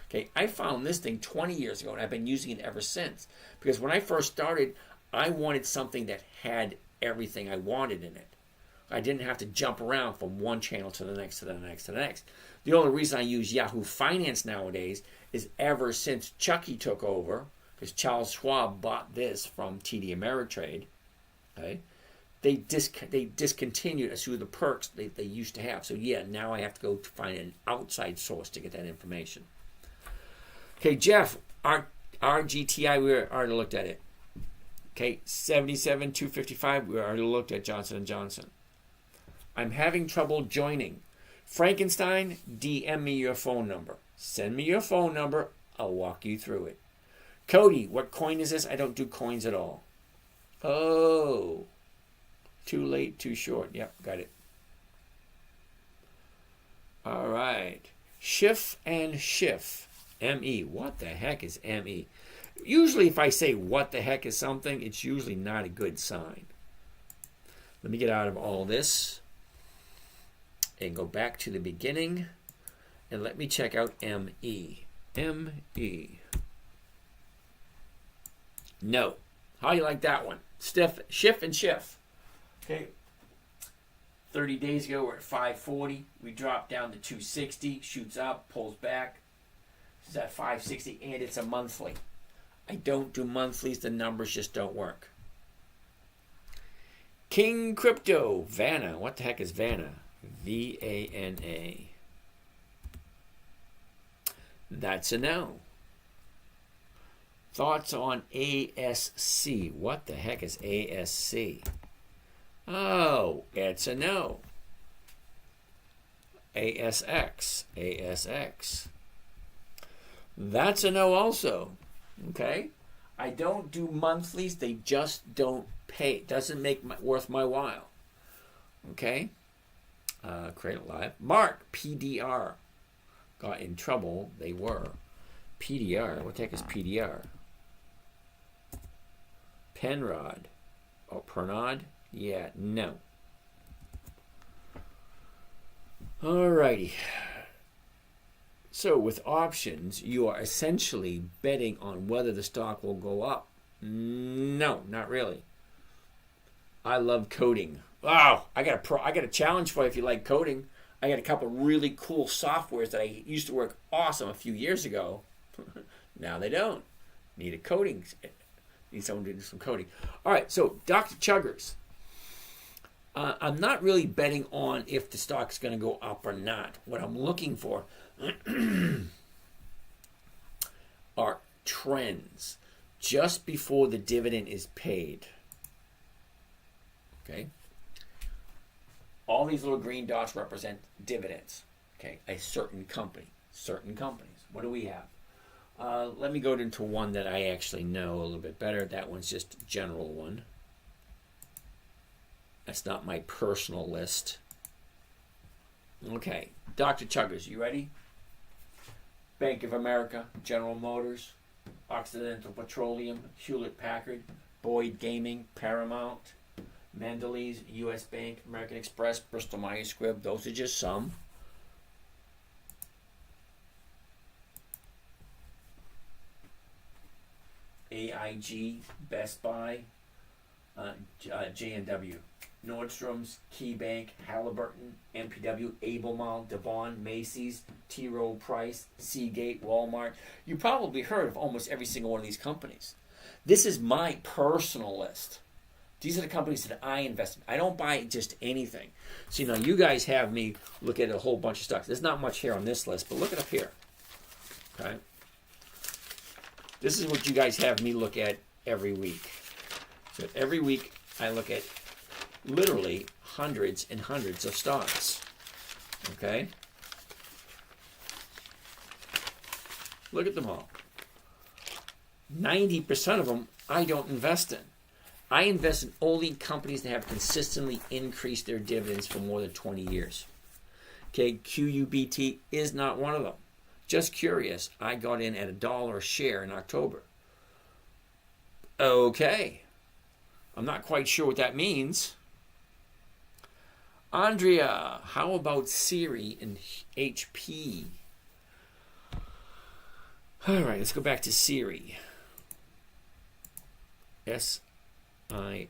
Okay, I found this thing 20 years ago, and I've been using it ever since. Because when I first started, I wanted something that had everything I wanted in it. I didn't have to jump around from one channel to the next, to the next, to the next. The only reason I use Yahoo Finance nowadays is ever since Chucky took over, because Charles Schwab bought this from TD Ameritrade, okay, they discontinued a few of the perks they used to have. So yeah, now I have to go to find an outside source to get that information. Okay, Jeff, our GTI, we already looked at it. Okay, 77, 255, we already looked at Johnson & Johnson. I'm having trouble joining. Frankenstein, DM me your phone number. Send me your phone number. I'll walk you through it. Cody, what coin is this? I don't do coins at all. Oh, too late, too short. Yep, got it. All right. Schiff and Schiff. M-E. What the heck is M-E? Usually if I say what the heck is something, it's usually not a good sign. Let me get out of all this and go back to the beginning, and let me check out M-E. M-E. No. How do you like that one? Schiff and Schiff. Okay. 30 days ago, we're at 540. We dropped down to 260. Shoots up, pulls back. It's at 560, and it's a monthly. I don't do monthlies. The numbers just don't work. King Crypto. Vanna. What the heck is Vanna? V-A-N-A. That's a no. Thoughts on ASC. What the heck is ASC? Oh, it's a no. ASX. ASX. That's a no also. Okay? I don't do monthlies. They just don't pay. It doesn't make worth my while. Okay? Cradle Live. Mark, PDR. Got in trouble. They were. PDR. What the heck is PDR? Penrod. Oh, Pernod? Yeah, no. Alrighty. So with options, you are essentially betting on whether the stock will go up. No, not really. I love coding. Wow, I got a challenge for you if you like coding. I got a couple really cool softwares that I used to work awesome a few years ago. Now they don't. Need a coding. Need someone to do some coding. All right, so Dr. Chuggers. I'm not really betting on if the stock's going to go up or not. What I'm looking for are trends just before the dividend is paid. Okay? All these little green dots represent dividends. Okay? A certain company. Certain companies. What do we have? Let me go into one that I actually know a little bit better. That one's just a general one. That's not my personal list. Okay, Dr. Chuggers, you ready? Bank of America, General Motors, Occidental Petroleum, Hewlett-Packard, Boyd Gaming, Paramount, Mondelez, U.S. Bank, American Express, Bristol Myers Squibb. Those are just some. AIG, Best Buy, J&W. Nordstrom's, KeyBank, Halliburton, MPW, Albemarle, Devon, Macy's, T. Rowe Price, Seagate, Walmart. You probably heard of almost every single one of these companies. This is my personal list. These are the companies that I invest in. I don't buy just anything. So, you guys have me look at a whole bunch of stocks. There's not much here on this list, but look it up here. Okay? This is what you guys have me look at every week. So every week I look at literally hundreds and hundreds of stocks. Okay? Look at them all. 90% of them I don't invest in. I invest in only companies that have consistently increased their dividends for more than 20 years. Okay, QUBT is not one of them. Just curious. I got in at $1 a share in October. Okay. I'm not quite sure what that means. Andrea, how about Siri and HP? All right, let's go back to Siri. Siri.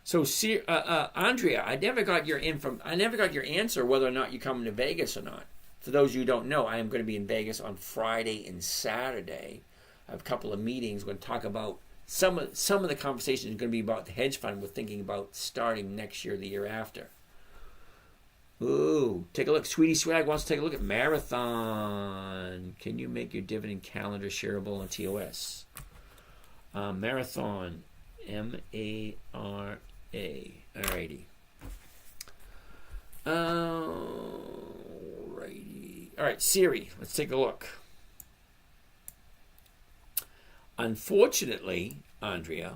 So, Andrea, I never got your answer whether or not you're coming to Vegas or not. For those of you who don't know, I am going to be in Vegas on Friday and Saturday. I have a couple of meetings. We're going to talk about some of the conversation is going to be about the hedge fund we're thinking about starting next year, the year after. Ooh, take a look. Sweetie Swag wants to take a look at Marathon. Can you make your dividend calendar shareable on TOS? Marathon, Mara. Alrighty. All right, Siri. Let's take a look. Unfortunately, Andrea,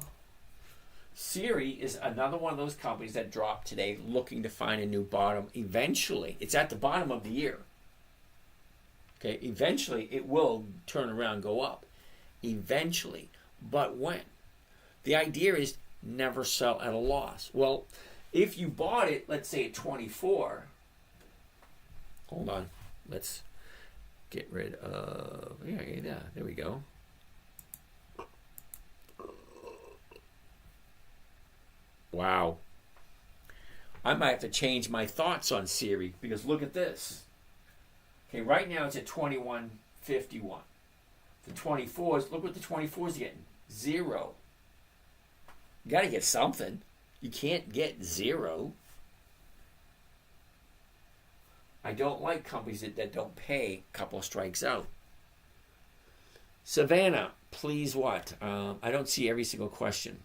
Siri is another one of those companies that dropped today looking to find a new bottom. Eventually, it's at the bottom of the year. Okay, eventually it will turn around and go up. Eventually. But when? The idea is never sell at a loss. Well, if you bought it, let's say at 24, hold on, let's get rid of, yeah, there we go. Wow. I might have to change my thoughts on Siri because look at this. Okay, right now it's at 21.51. The 24s, look what the 24s getting. 0. You got to get something. You can't get 0. I don't like companies that don't pay a couple of strikes out. Savannah, please what? I don't see every single question.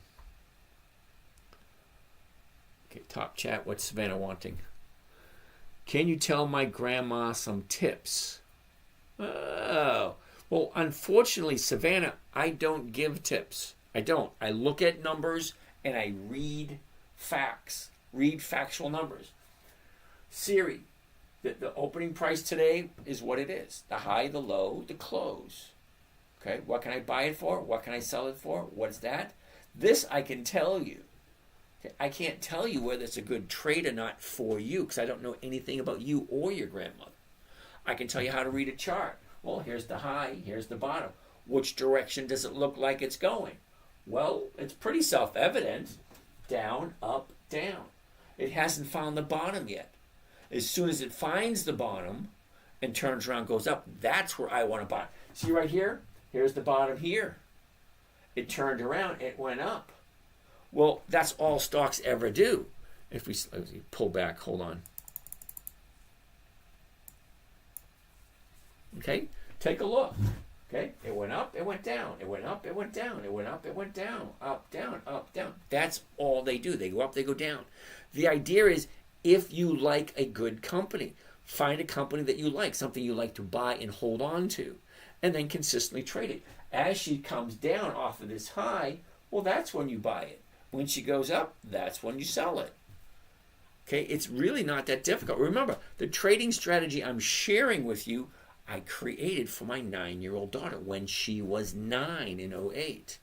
Okay, top chat, what's Savannah wanting? Can you tell my grandma some tips? Oh, well, unfortunately, Savannah, I don't give tips. I don't. I look at numbers and I read facts, read factual numbers. Siri, the opening price today is what it is. The high, the low, the close. Okay, what can I buy it for? What can I sell it for? What's that? This I can tell you. I can't tell you whether it's a good trade or not for you because I don't know anything about you or your grandmother. I can tell you how to read a chart. Well, here's the high, here's the bottom. Which direction does it look like it's going? Well, it's pretty self-evident. Down, up, down. It hasn't found the bottom yet. As soon as it finds the bottom and turns around, goes up, that's where I want to buy. See right here? Here's the bottom here. It turned around, it went up. Well, that's all stocks ever do. If we pull back, hold on. Okay, take a look. Okay, it went up, it went down. It went up, it went down. It went up, it went down. Up, down, up, down. That's all they do. They go up, they go down. The idea is if you like a good company, find a company that you like, something you like to buy and hold on to, and then consistently trade it. As she comes down off of this high, well, that's when you buy it. When she goes up, that's when you sell it. Okay, it's really not that difficult. Remember, the trading strategy I'm sharing with you, I created for my 9-year-old daughter when she was 9 in 2008.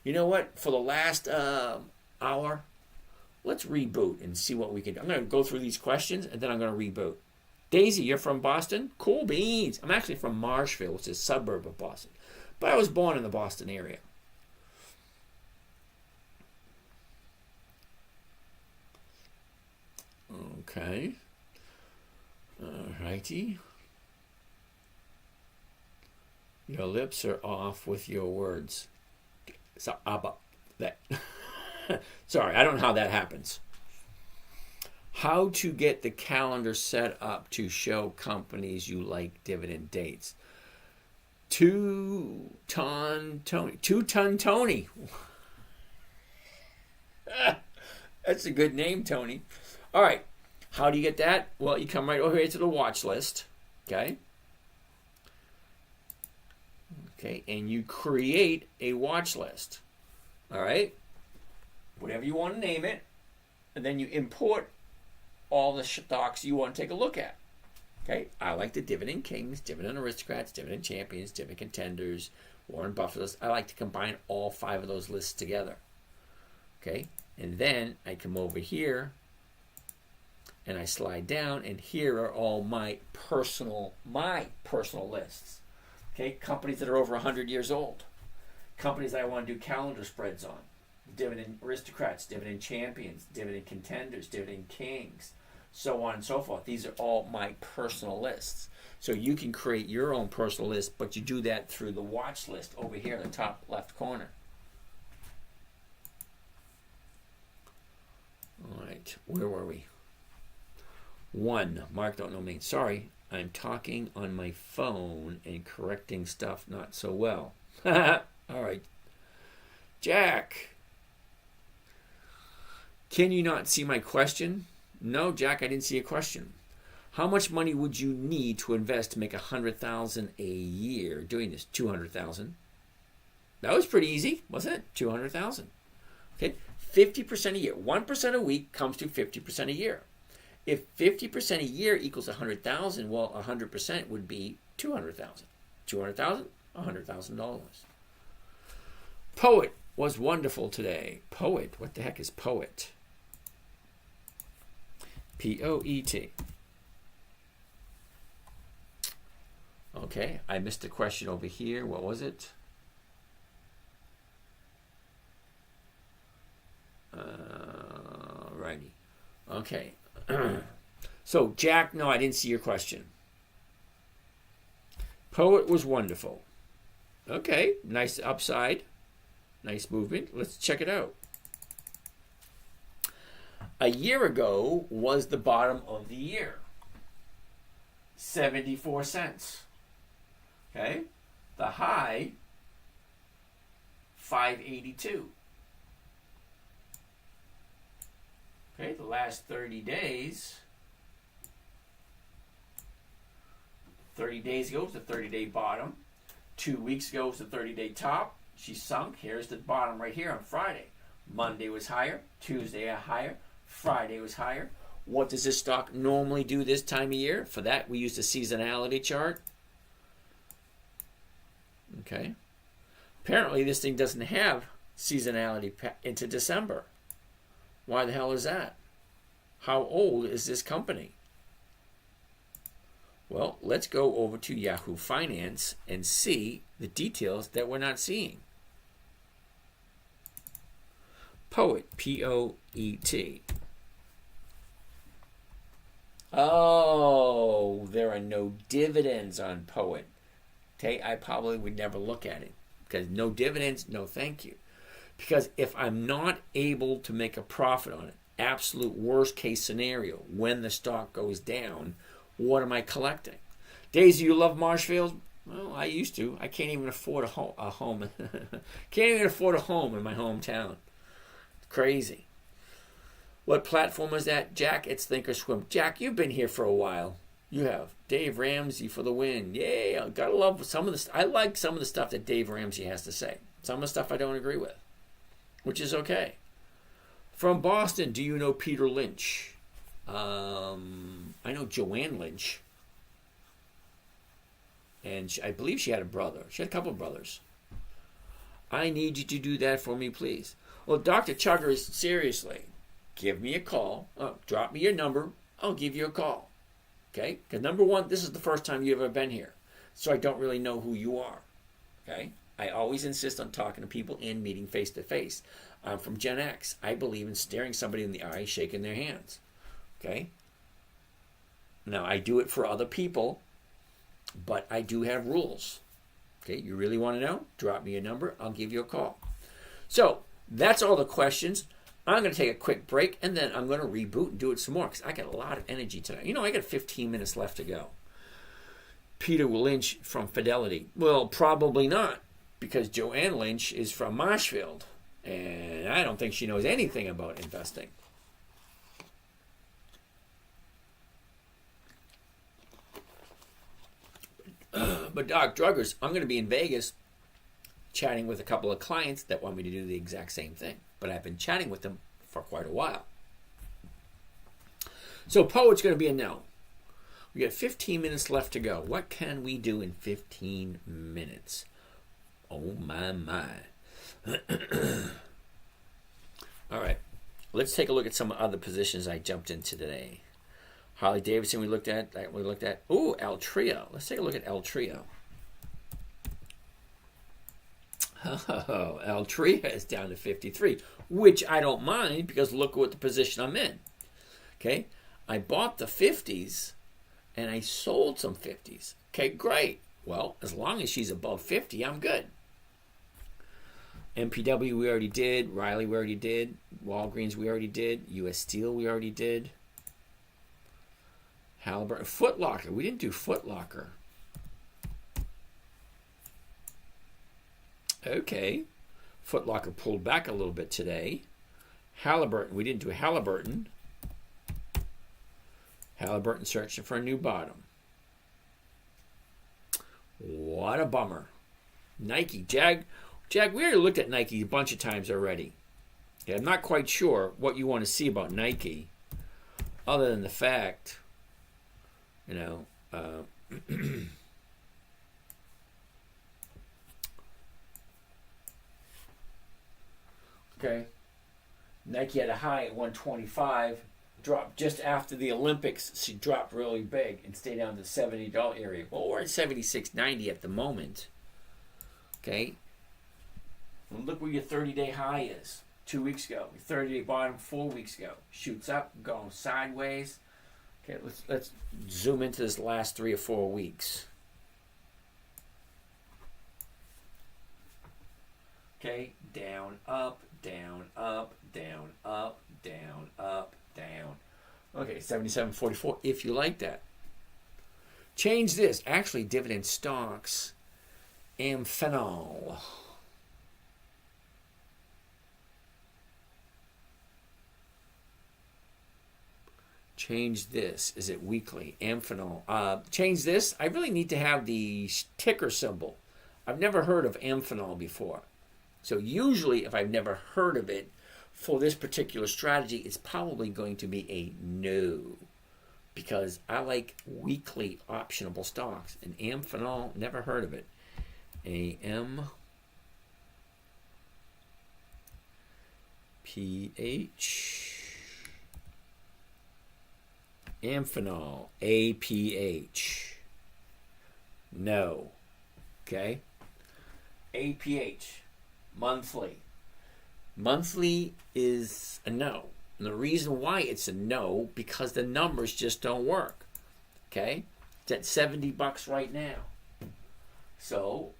You know what? For the last hour, let's reboot and see what we can do. I'm going to go through these questions, and then I'm going to reboot. Daisy, you're from Boston? Cool beans. I'm actually from Marshfield, which is a suburb of Boston. But I was born in the Boston area. Okay. Alrighty. Your lips are off with your words. So, that. Sorry, I don't know how that happens. How to get the calendar set up to show companies you like dividend dates. Two-ton Tony. That's a good name, Tony. All right. How do you get that? Well, you come right over here to the watch list. Okay. Okay. And you create a watch list. All right. Whatever you want to name it. And then you import all the stocks you want to take a look at. Okay, I like the Dividend Kings, Dividend Aristocrats, Dividend Champions, Dividend Contenders, Warren Buffett list. I like to combine all 5 of those lists together. Okay, and then I come over here and I slide down, and here are all my personal lists. Okay, companies that are over 100 years old, companies that I want to do calendar spreads on, Dividend Aristocrats, Dividend Champions, Dividend Contenders, Dividend Kings, so on and so forth. These are all my personal lists. So you can create your own personal list, but you do that through the watch list over here in the top left corner. All right, where were we? 1, Mark don't know me. Sorry, I'm talking on my phone and correcting stuff not so well. All right. Jack, can you not see my question? No, Jack, I didn't see a question. How much money would you need to invest to make $100,000 a year doing this? $200,000. That was pretty easy, wasn't it? $200,000. Okay, 50% a year. 1% a week comes to 50% a year. If 50% a year equals $100,000, well, 100% would be $200,000. $200,000, $100,000. Poet was wonderful today. Poet, what the heck is poet? P-O-E-T. Okay, I missed a question over here. What was it? Righty. Okay. So, Jack, no, I didn't see your question. Poet was wonderful. Okay, nice upside. Nice movement. Let's check it out. A year ago was the bottom of the year. 74 cents. Okay? The high, 582. Okay, the last 30 days. 30 days ago was the 30-day bottom. 2 weeks ago was the 30-day top. She sunk. Here's the bottom right here on Friday. Monday was higher. Tuesday higher. Friday was higher. What does this stock normally do this time of year? For that, we use the seasonality chart. Okay. Apparently, this thing doesn't have seasonality into December. Why the hell is that? How old is this company? Well, let's go over to Yahoo Finance and see the details that we're not seeing. Poet, P-O-E-T. Oh, there are no dividends on Poet. Okay, I probably would never look at it because no dividends, no thank you. Because if I'm not able to make a profit on it, absolute worst case scenario, when the stock goes down, what am I collecting? Daisy, you love Marshfield? Well, I used to. I can't even afford a home. Can't even afford a home in my hometown. Crazy. What platform is that, Jack? It's Thinkorswim. Jack, you've been here for a while. You have. Dave Ramsey for the win. Yay! I gotta love some of the. I like some of the stuff that Dave Ramsey has to say. Some of the stuff I don't agree with, which is okay. From Boston, do you know Peter Lynch? I know Joanne Lynch. And I believe she had a brother. She had a couple of brothers. I need you to do that for me, please. Well, Dr. Chuggers, seriously, give me a call. Drop me your number. I'll give you a call. Okay? Because number one, this is the first time you've ever been here. So I don't really know who you are. Okay? I always insist on talking to people and meeting face to face. I'm from Gen X. I believe in staring somebody in the eye, shaking their hands. Okay? Now, I do it for other people, but I do have rules. Okay? You really want to know? Drop me a number. I'll give you a call. So, that's all the questions. I'm going to take a quick break, and then I'm going to reboot and do it some more because I got a lot of energy tonight. You know, I got 15 minutes left to go. Peter Lynch from Fidelity. Well, probably not, because Joanne Lynch is from Marshfield, and I don't think she knows anything about investing. But Doc Druggers, I'm going to be in Vegas chatting with a couple of clients that want me to do the exact same thing. But I've been chatting with them for quite a while. So Poe, it's going to be a no. We got 15 minutes left to go. What can we do in 15 minutes? Oh, my. All right. Let's take a look at some other positions I jumped into today. Harley Davidson we looked at. Ooh, Altria. Let's take a look at Altria. Oh, Altria is down to 53, which I don't mind because look what the position I'm in. Okay? I bought the 50s and I sold some 50s. Okay, great. Well, as long as she's above 50, I'm good. MPW we already did. Riley we already did. Walgreens we already did. US Steel we already did. Halliburton. Foot Locker. We didn't do Foot Locker. Okay. Foot Locker pulled back a little bit today. Halliburton. We didn't do Halliburton. Halliburton searching for a new bottom. What a bummer. Nike. Jag, we already looked at Nike a bunch of times already. Yeah, I'm not quite sure what you want to see about Nike other than the fact, okay. Nike had a high at 125, dropped just after the Olympics. She dropped really big and stayed down to the $70 area. Well, we're at $76.90 at the moment. Okay. And look where your 30-day high is. 2 weeks ago. Your 30-day bottom 4 weeks ago. Shoots up, going sideways. Okay, let's zoom into this last 3 or 4 weeks. Okay, down, up, down, up, down, up, down, up, down. Okay, 77.44 if you like that. Change this. Actually, dividend stocks. Amphenol. Change this. Is it weekly? Amphenol. Change this. I really need to have the ticker symbol. I've never heard of Amphenol before. So usually if I've never heard of it for this particular strategy, it's probably going to be a no. Because I like weekly optionable stocks. And Amphenol, never heard of it. AMPH. Amphenol, APH. No. Okay? APH, monthly. Monthly is a no. And the reason why it's a no, because the numbers just don't work. Okay? It's at $70 right now. So,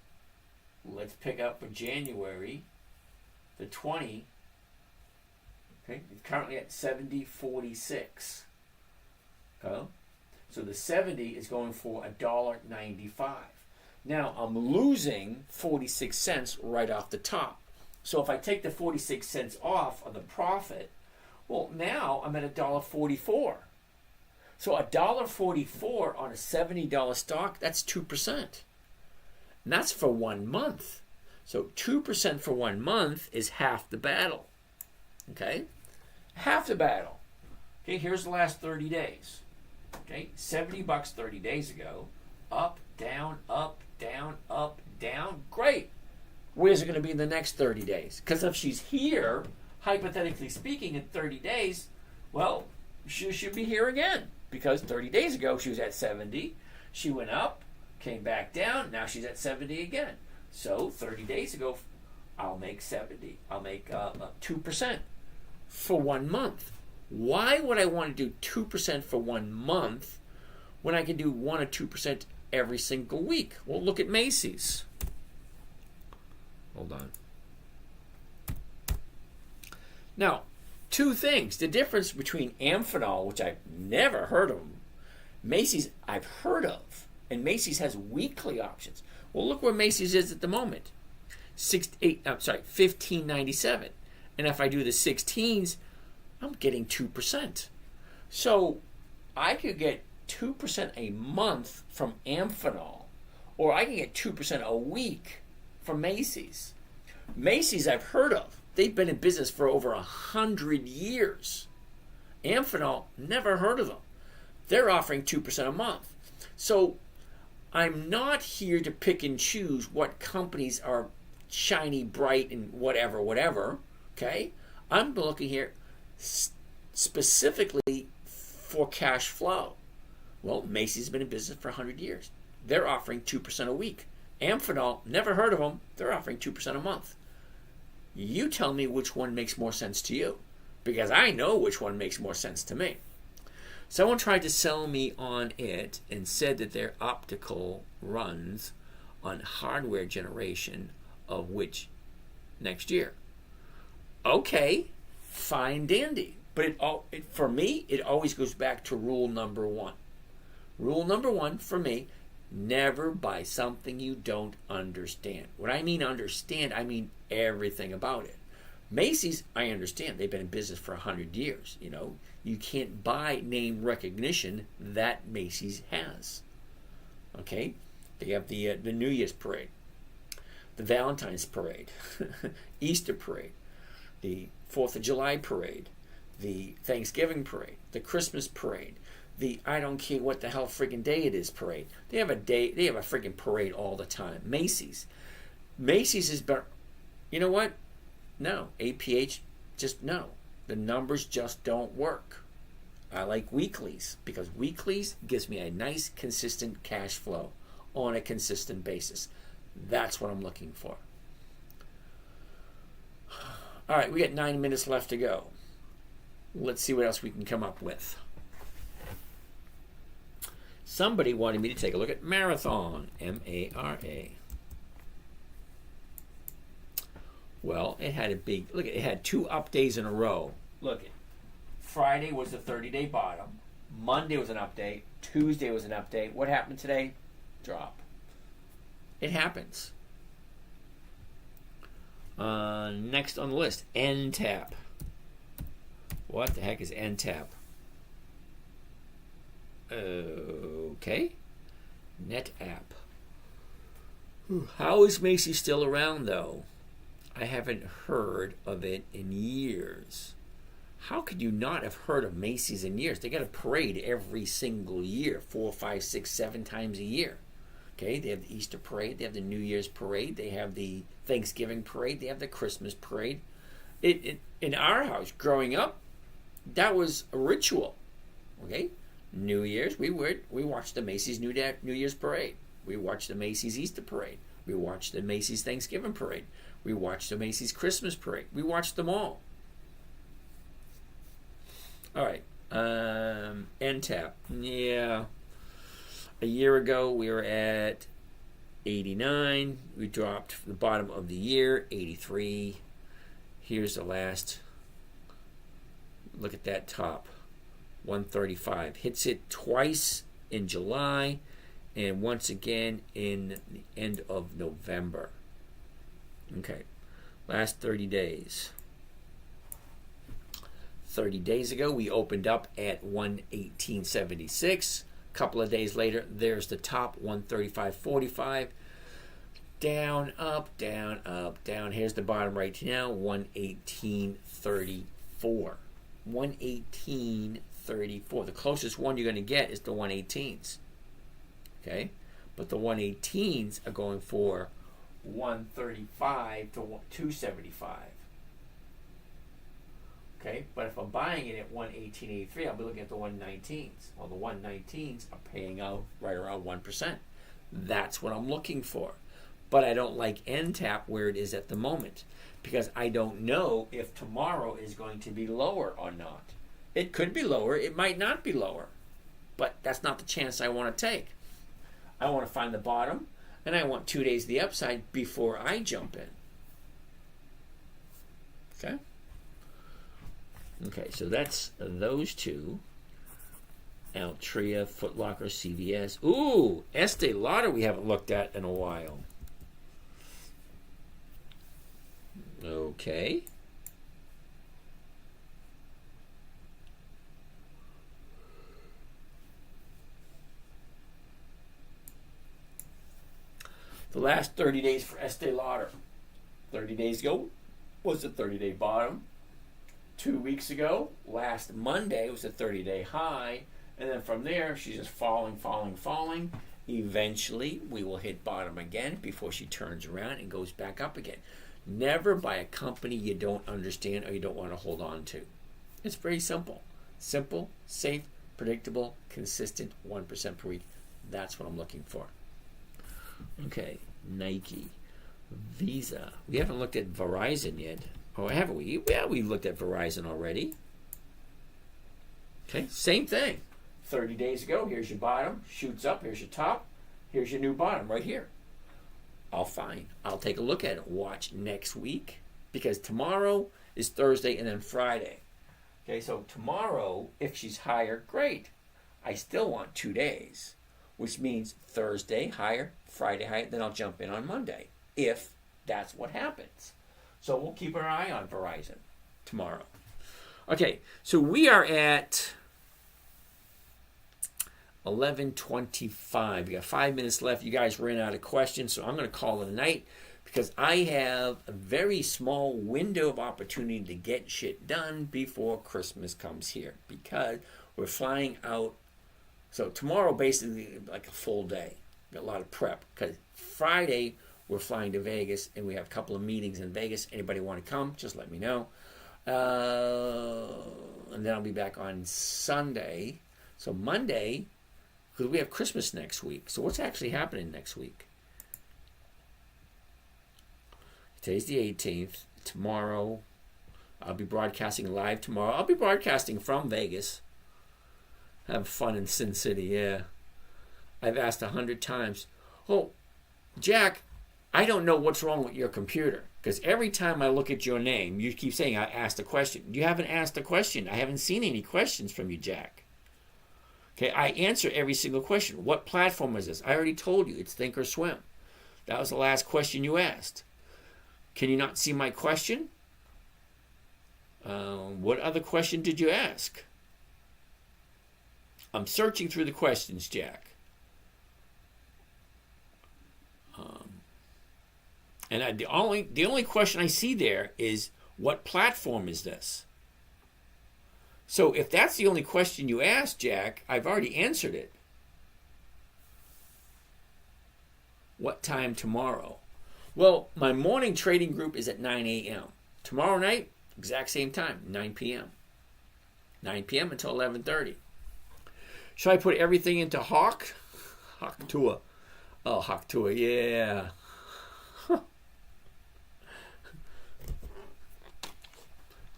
let's pick up for January the 20. Okay? It's currently at 70.46. Okay? So the 70 is going for $1.95. Now I'm losing 46 cents right off the top. So if I take the 46 cents off of the profit, well, now I'm at $1.44. So $1.44 on a $70 stock, that's 2%. And that's for 1 month. So 2% for 1 month is half the battle. Okay? Half the battle. Okay, here's the last 30 days. Okay, $70 30 days ago. Up, down, up, down, up, down. Great. Where's it going to be in the next 30 days? Because if she's here, hypothetically speaking, in 30 days, well, she should be here again. Because 30 days ago, she was at 70. She went up, came back down. Now she's at 70 again. So 30 days ago, I'll make 70. I'll make 2% for 1 month. Why would I want to do 2% for 1 month when I can do 1 or 2% every single week? Well, look at Macy's. Hold on. Now, 2 things. The difference between Amphenol, which I've never heard of, Macy's I've heard of, and Macy's has weekly options. Well, look where Macy's is at the moment. $15.97. And if I do the 16s, I'm getting 2%. So I could get 2% a month from Amphenol, or I can get 2% a week from Macy's. Macy's I've heard of. They've been in business for over 100 years. Amphenol, never heard of them. They're offering 2% a month. So I'm not here to pick and choose what companies are shiny, bright, and whatever. Okay? I'm looking here specifically for cash flow. Well, Macy's has been in business for 100 years. They're offering 2% a week. Amphenol, never heard of them. They're offering 2% a month. You tell me which one makes more sense to you, because I know which one makes more sense to me. Someone tried to sell me on it and said that their optical runs on hardware generation of which next year. Okay, fine dandy. But for me, it always goes back to rule number one. Rule number one for me, never buy something you don't understand. When I mean understand, I mean everything about it. Macy's, I understand. They've been in business for 100 years. You know, you can't buy name recognition that Macy's has. Okay? They have the New Year's parade, the Valentine's parade, Easter parade, the 4th of July parade, the Thanksgiving parade, the Christmas parade, the I don't care what the hell friggin' day it is parade. They have a friggin' parade all the time. Macy's is better. You know what? No. APH, just no. The numbers just don't work. I like weeklies because weeklies gives me a nice consistent cash flow on a consistent basis. That's what I'm looking for. All right, we got 9 minutes left to go. Let's see what else we can come up with. Somebody wanted me to take a look at Marathon, M-A-R-A. Well, it had a big, look, it had 2 up days in a row. Look, Friday was the 30-day bottom. Monday was an update. Tuesday was an update. What happened today? Drop. It happens. Next on the list, NTAP. What the heck is NTAP? Okay. NetApp. How is Macy still around, though? I haven't heard of it in years. How could you not have heard of Macy's in years? They got a parade every single year, 4, 5, 6, 7 times a year. Okay, they have the Easter parade, they have the New Year's parade, they have the Thanksgiving parade, they have the Christmas parade. In our house, growing up, that was a ritual. Okay, New Year's, we watched the Macy's New Year's parade. We watched the Macy's Easter parade. We watched the Macy's Thanksgiving parade. We watched the Macy's Christmas parade. We watched them all. All right, NTAP. Yeah. A year ago, we were at 89. We dropped the bottom of the year, 83. Here's the last. Look at that top, 135. Hits it twice in July and once again in the end of November. Okay, last 30 days. 30 days ago, we opened up at 118.76. Couple of days later, there's the top, 135.45. Down, up, down, up, down. Here's the bottom right now, 118.34. 118.34. The closest one you're going to get is the 118s. Okay? But the 118s are going for 135 to 275. Okay, but if I'm buying it at 118.83, I'll be looking at the 119s. Well, the 119s are paying out right around 1%. That's what I'm looking for. But I don't like NTAP where it is at the moment because I don't know if tomorrow is going to be lower or not. It could be lower. It might not be lower. But that's not the chance I want to take. I want to find the bottom, and I want 2 days of the upside before I jump in. Okay? Okay, so that's those two. Altria, Foot Locker, CVS. Ooh, Estee Lauder we haven't looked at in a while. Okay. The last 30 days for Estee Lauder. 30 days ago was the 30-day bottom. 2 weeks ago, last Monday, was a 30-day high. And then from there, she's just falling. Eventually, we will hit bottom again before she turns around and goes back up again. Never buy a company you don't understand or you don't want to hold on to. It's very simple. Simple, safe, predictable, consistent, 1% per week. That's what I'm looking for. Okay, Nike, Visa. We haven't looked at Verizon yet. Oh, haven't we? Yeah, we've looked at Verizon already. Okay, same thing. 30 days ago, here's your bottom, shoots up, here's your top, here's your new bottom right here. I'll take a look at it. Watch next week, because tomorrow is Thursday and then Friday. Okay, so tomorrow, if she's higher, great. I still want 2 days, which means Thursday higher, Friday higher, then I'll jump in on Monday, if that's what happens. So we'll keep our eye on Verizon tomorrow. Okay, so we are at 11:25. We got 5 minutes left. You guys ran out of questions, so I'm going to call it a night because I have a very small window of opportunity to get shit done before Christmas comes here because we're flying out. So tomorrow, basically, like a full day. Got a lot of prep because Friday we're flying to Vegas and we have a couple of meetings in Vegas. Anybody want to come? Just let me know. And then I'll be back on Sunday. So Monday, because we have Christmas next week. So what's actually happening next week? Today's the 18th. Tomorrow, I'll be broadcasting live tomorrow. I'll be broadcasting from Vegas. Have fun in Sin City, yeah. I've asked 100 times, oh, Jack, I don't know what's wrong with your computer. Because every time I look at your name, you keep saying I asked a question. You haven't asked a question. I haven't seen any questions from you, Jack. Okay, I answer every single question. What platform is this? I already told you. It's Thinkorswim. That was the last question you asked. Can you not see my question? What other question did you ask? I'm searching through the questions, Jack. And the only question I see there is, what platform is this? So if that's the only question you asked, Jack, I've already answered it. What time tomorrow? Well, my morning trading group is at 9 a.m. Tomorrow night, exact same time, 9 p.m. 9 p.m. until 11:30. Should I put everything into Hawk? Hawk Tua. Oh, Hawk Tua, yeah.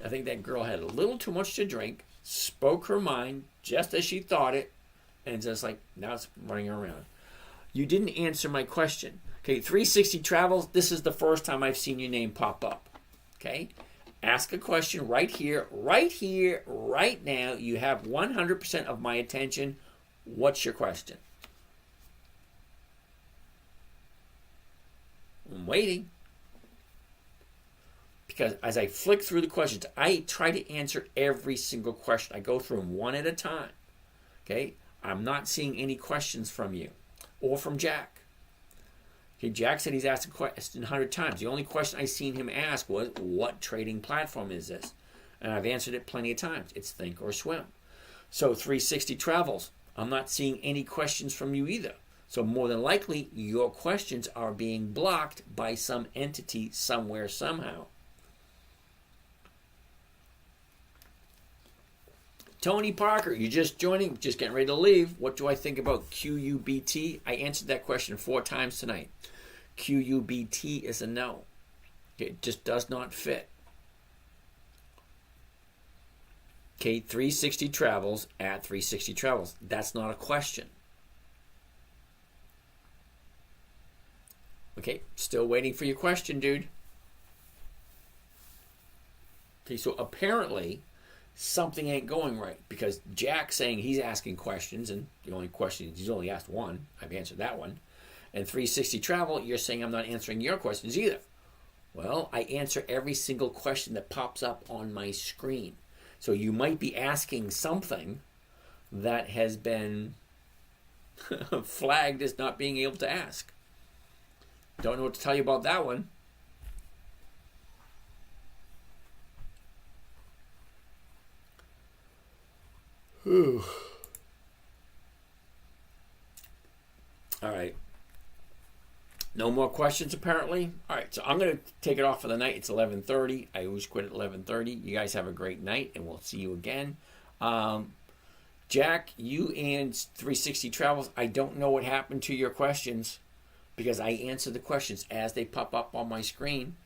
I think that girl had a little too much to drink, spoke her mind just as she thought it, and just like, now it's running around. You didn't answer my question. Okay, 360 Travels, this is the first time I've seen your name pop up. Okay? Ask a question right here, right now. You have 100% of my attention. What's your question? I'm waiting. Because as I flick through the questions, I try to answer every single question. I go through them one at a time. Okay? I'm not seeing any questions from you or from Jack. Okay, Jack said he's asked a question 100 times. The only question I seen him ask was, what trading platform is this? And I've answered it plenty of times. It's Thinkorswim. So 360 Travels, I'm not seeing any questions from you either. So more than likely, your questions are being blocked by some entity somewhere, somehow. Tony Parker, you're just joining, just getting ready to leave. What do I think about QUBT? I answered that question 4 times tonight. QUBT is a no. It just does not fit. Okay, 360 Travels at 360 Travels. That's not a question. Okay, still waiting for your question, dude. Okay, so apparently something ain't going right because Jack's saying he's asking questions, and the only question, he's only asked one. I've answered that one. And 360 Travel, you're saying I'm not answering your questions either. Well, I answer every single question that pops up on my screen. So you might be asking something that has been flagged as not being able to ask. Don't know what to tell you about that one. All right. No more questions, apparently. All right, so I'm going to take it off for the night. It's 11:30. I always quit at 11:30. You guys have a great night, and we'll see you again. Jack, you and 360 Travels, I don't know what happened to your questions because I answer the questions as they pop up on my screen.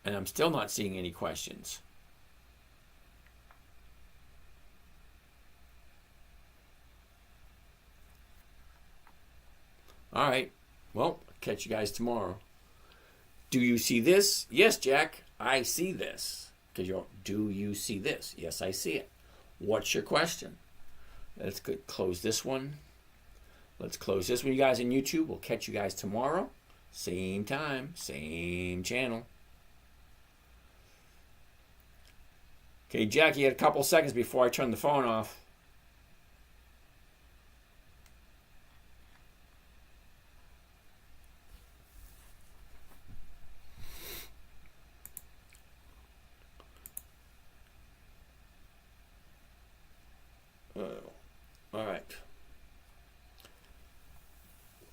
And I'm still not seeing any questions. All right. Well, catch you guys tomorrow. Do you see this? Yes, Jack, I see this. Because you're, do you see this? Yes, I see it. What's your question? Let's close this one. Let's close this one, you guys, on YouTube. We'll catch you guys tomorrow. Same time, same channel. Okay, Jack, you had a couple seconds before I turn the phone off. All right.